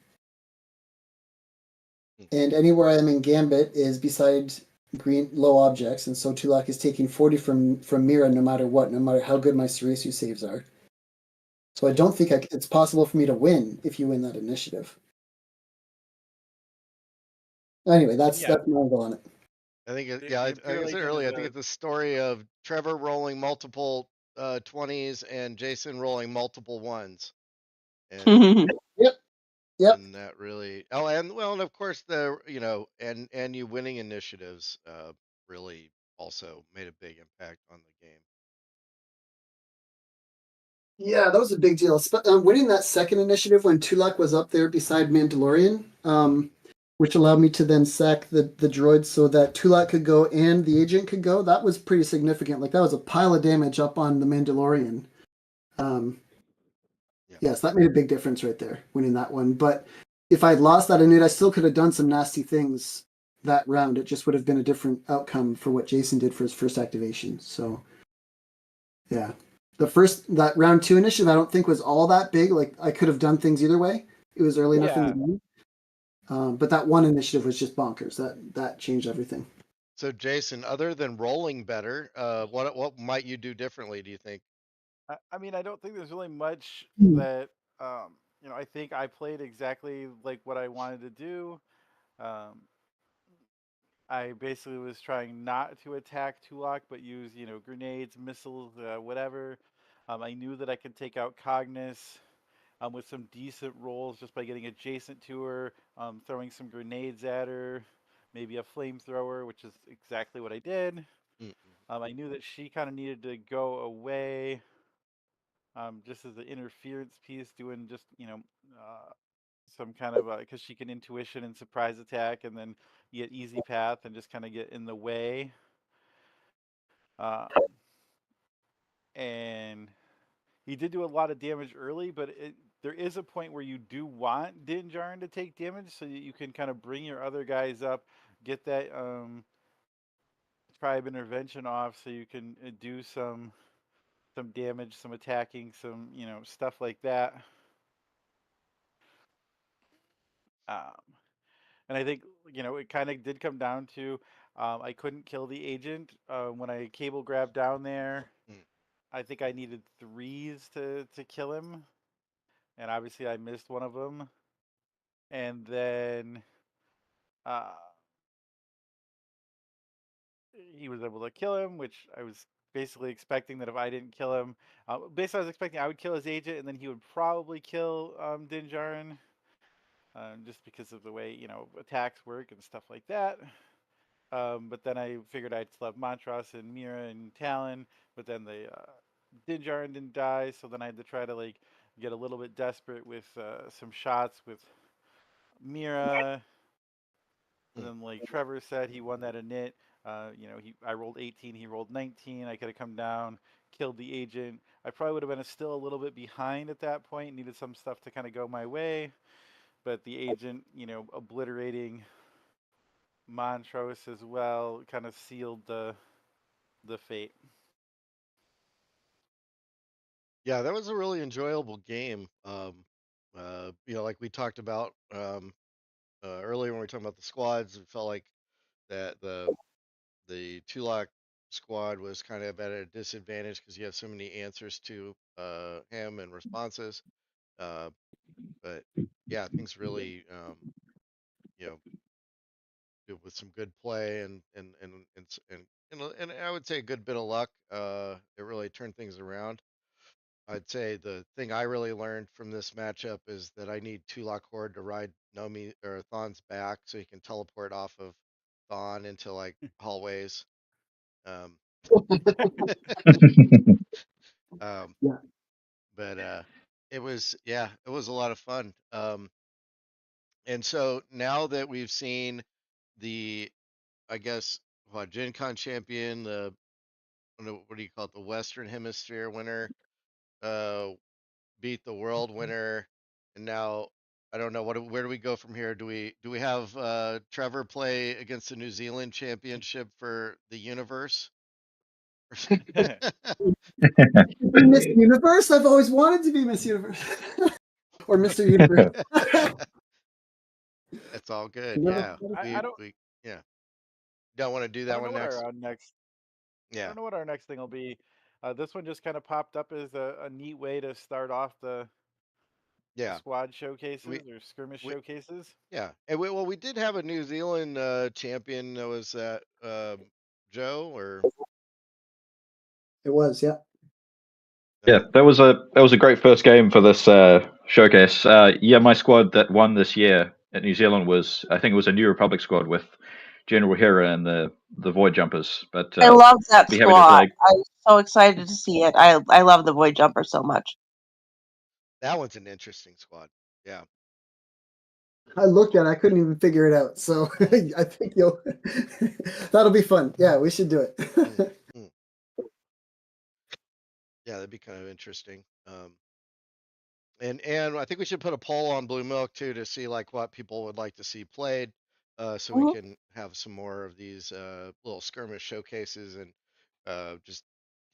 And anywhere I am in Gambit is beside green low objects, and so Tulak is taking 40 from Mira no matter what, no matter how good my Ceresu saves are. So I don't think it's possible for me to win if you win that initiative. Anyway, that's my angle on it. I think, like I said earlier, I think it's the story of Trevor rolling multiple 20s and Jason rolling multiple 1s. And Yep. And that really, and of course and you winning initiatives really also made a big impact on the game. Yeah, that was a big deal. Winning that second initiative when Tulak was up there beside Mandalorian, which allowed me to then sack the droid so that Tulak could go and the agent could go. That was pretty significant. Like that was a pile of damage up on the Mandalorian. Yes, that made a big difference right there, winning that one. But if I'd lost that, I still could have done some nasty things that round. It just would have been a different outcome for what Jason did for his first activation. So, yeah. That round 2 initiative, I don't think was all that big. Like I could have done things either way. It was early enough in the game. But that one initiative was just bonkers. That changed everything. So Jason, other than rolling better, what might you do differently, do you think? I mean, I don't think there's really much Hmm. that I think I played exactly like what I wanted to do. I basically was trying not to attack Tulak, but use grenades, missiles, whatever. I knew that I could take out Cognis with some decent rolls just by getting adjacent to her, throwing some grenades at her, maybe a flamethrower, which is exactly what I did. I knew that she kind of needed to go away, just as an interference piece, doing just some kind of because she can intuition and surprise attack, and then you get easy path and just kind of get in the way. And he did do a lot of damage early, but there is a point where you do want Din Djarin to take damage so that you can kind of bring your other guys up, get that tribe intervention off, so you can do some damage, some attacking, some stuff like that. And I think it kind of did come down to I couldn't kill the agent when I cable grabbed down there. I think I needed 3s to kill him, and obviously I missed one of them. And then he was able to kill him, which I was basically expecting that if I didn't kill him, basically I was expecting I would kill his agent, and then he would probably kill Din Djarin, just because of the way attacks work and stuff like that. But then I figured I'd still have Montross and Mira and Talon, but then the Din Djarin didn't die, so then I had to try to get a little bit desperate with some shots with Mira. And then like Trevor said, he won that init. I rolled 18, he rolled 19. I could have come down, killed the agent. I probably would have been still a little bit behind at that point. Needed some stuff to kind of go my way, but the agent, obliterating Montrose as well, kind of sealed the fate. Yeah, that was a really enjoyable game. Like we talked about earlier when we were talking about the squads, it felt like that the Tulak squad was kind of at a disadvantage because you have so many answers to him and responses. But yeah, things really with some good play and I would say a good bit of luck, it really turned things around. I'd say the thing I really learned from this matchup is that I need Tulak Hord to ride Nomi or Thon's back so he can teleport off of Thon into like hallways. Um, Yeah. but it was a lot of fun. And so now that we've seen the, I guess, GenCon Champion, what do you call it, the Western Hemisphere winner, beat the world winner, and now I don't know where do we go from here? Do we have Trevor play against the New Zealand Championship for the universe? Miss Universe? I've always wanted to be Miss Universe. Or Mr. Universe. That's all good. Yeah. I don't. Yeah. Don't want to do that one next. I don't know what our next thing will be. This one just kind of popped up as a neat way to start off the squad showcases or skirmish showcases. Yeah, and we did have a New Zealand champion. Was that Joe or? It was, yeah. Yeah, that was a great first game for this showcase. Yeah, my squad that won this year at New Zealand was, I think it was a New Republic squad with General Hera and the Void Jumpers. But I love that squad. I'm so excited to see it. I love the Void Jumper so much. That one's an interesting squad. Yeah. I looked at it, I couldn't even figure it out. So I think you'll that'll be fun. Yeah, we should do it. Mm. Yeah, that'd be kind of interesting. And I think we should put a poll on Blue Milk too to see like what people would like to see played, so we can have some more of these little skirmish showcases and just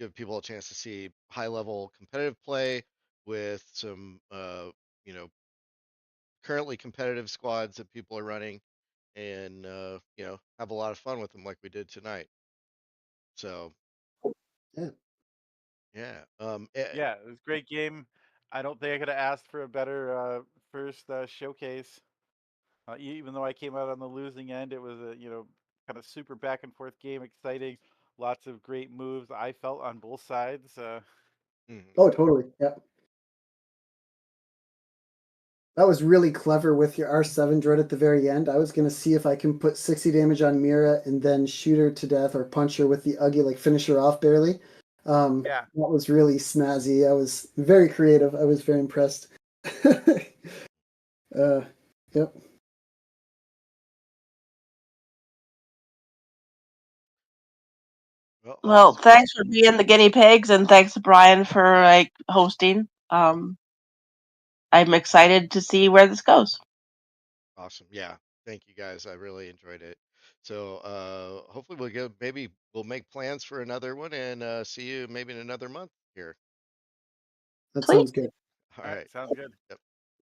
give people a chance to see high level competitive play with some you know currently competitive squads that people are running, and have a lot of fun with them like we did tonight. So Yeah. yeah, Yeah, it was a great game. I don't think I could have asked for a better first showcase. Even though I came out on the losing end, it was a kind of super back and forth game, exciting, lots of great moves. I felt on both sides. mhm. Oh, totally. Yeah. That was really clever with your R7 droid at the very end. I was gonna see if I can put 60 damage on Mira and then shoot her to death or punch her with the Uggy, like finish her off barely. Yeah. That was really snazzy. I was very creative. I was very impressed. Yep. Well, Awesome. thanks for being the guinea pigs, and thanks to Brian for like hosting. I'm excited to see where this goes. Awesome. Yeah. Thank you guys. I really enjoyed it. So hopefully maybe we'll make plans for another one and see you maybe in another month here. That Sweet. sounds good. All All right, right. sounds good. Yep.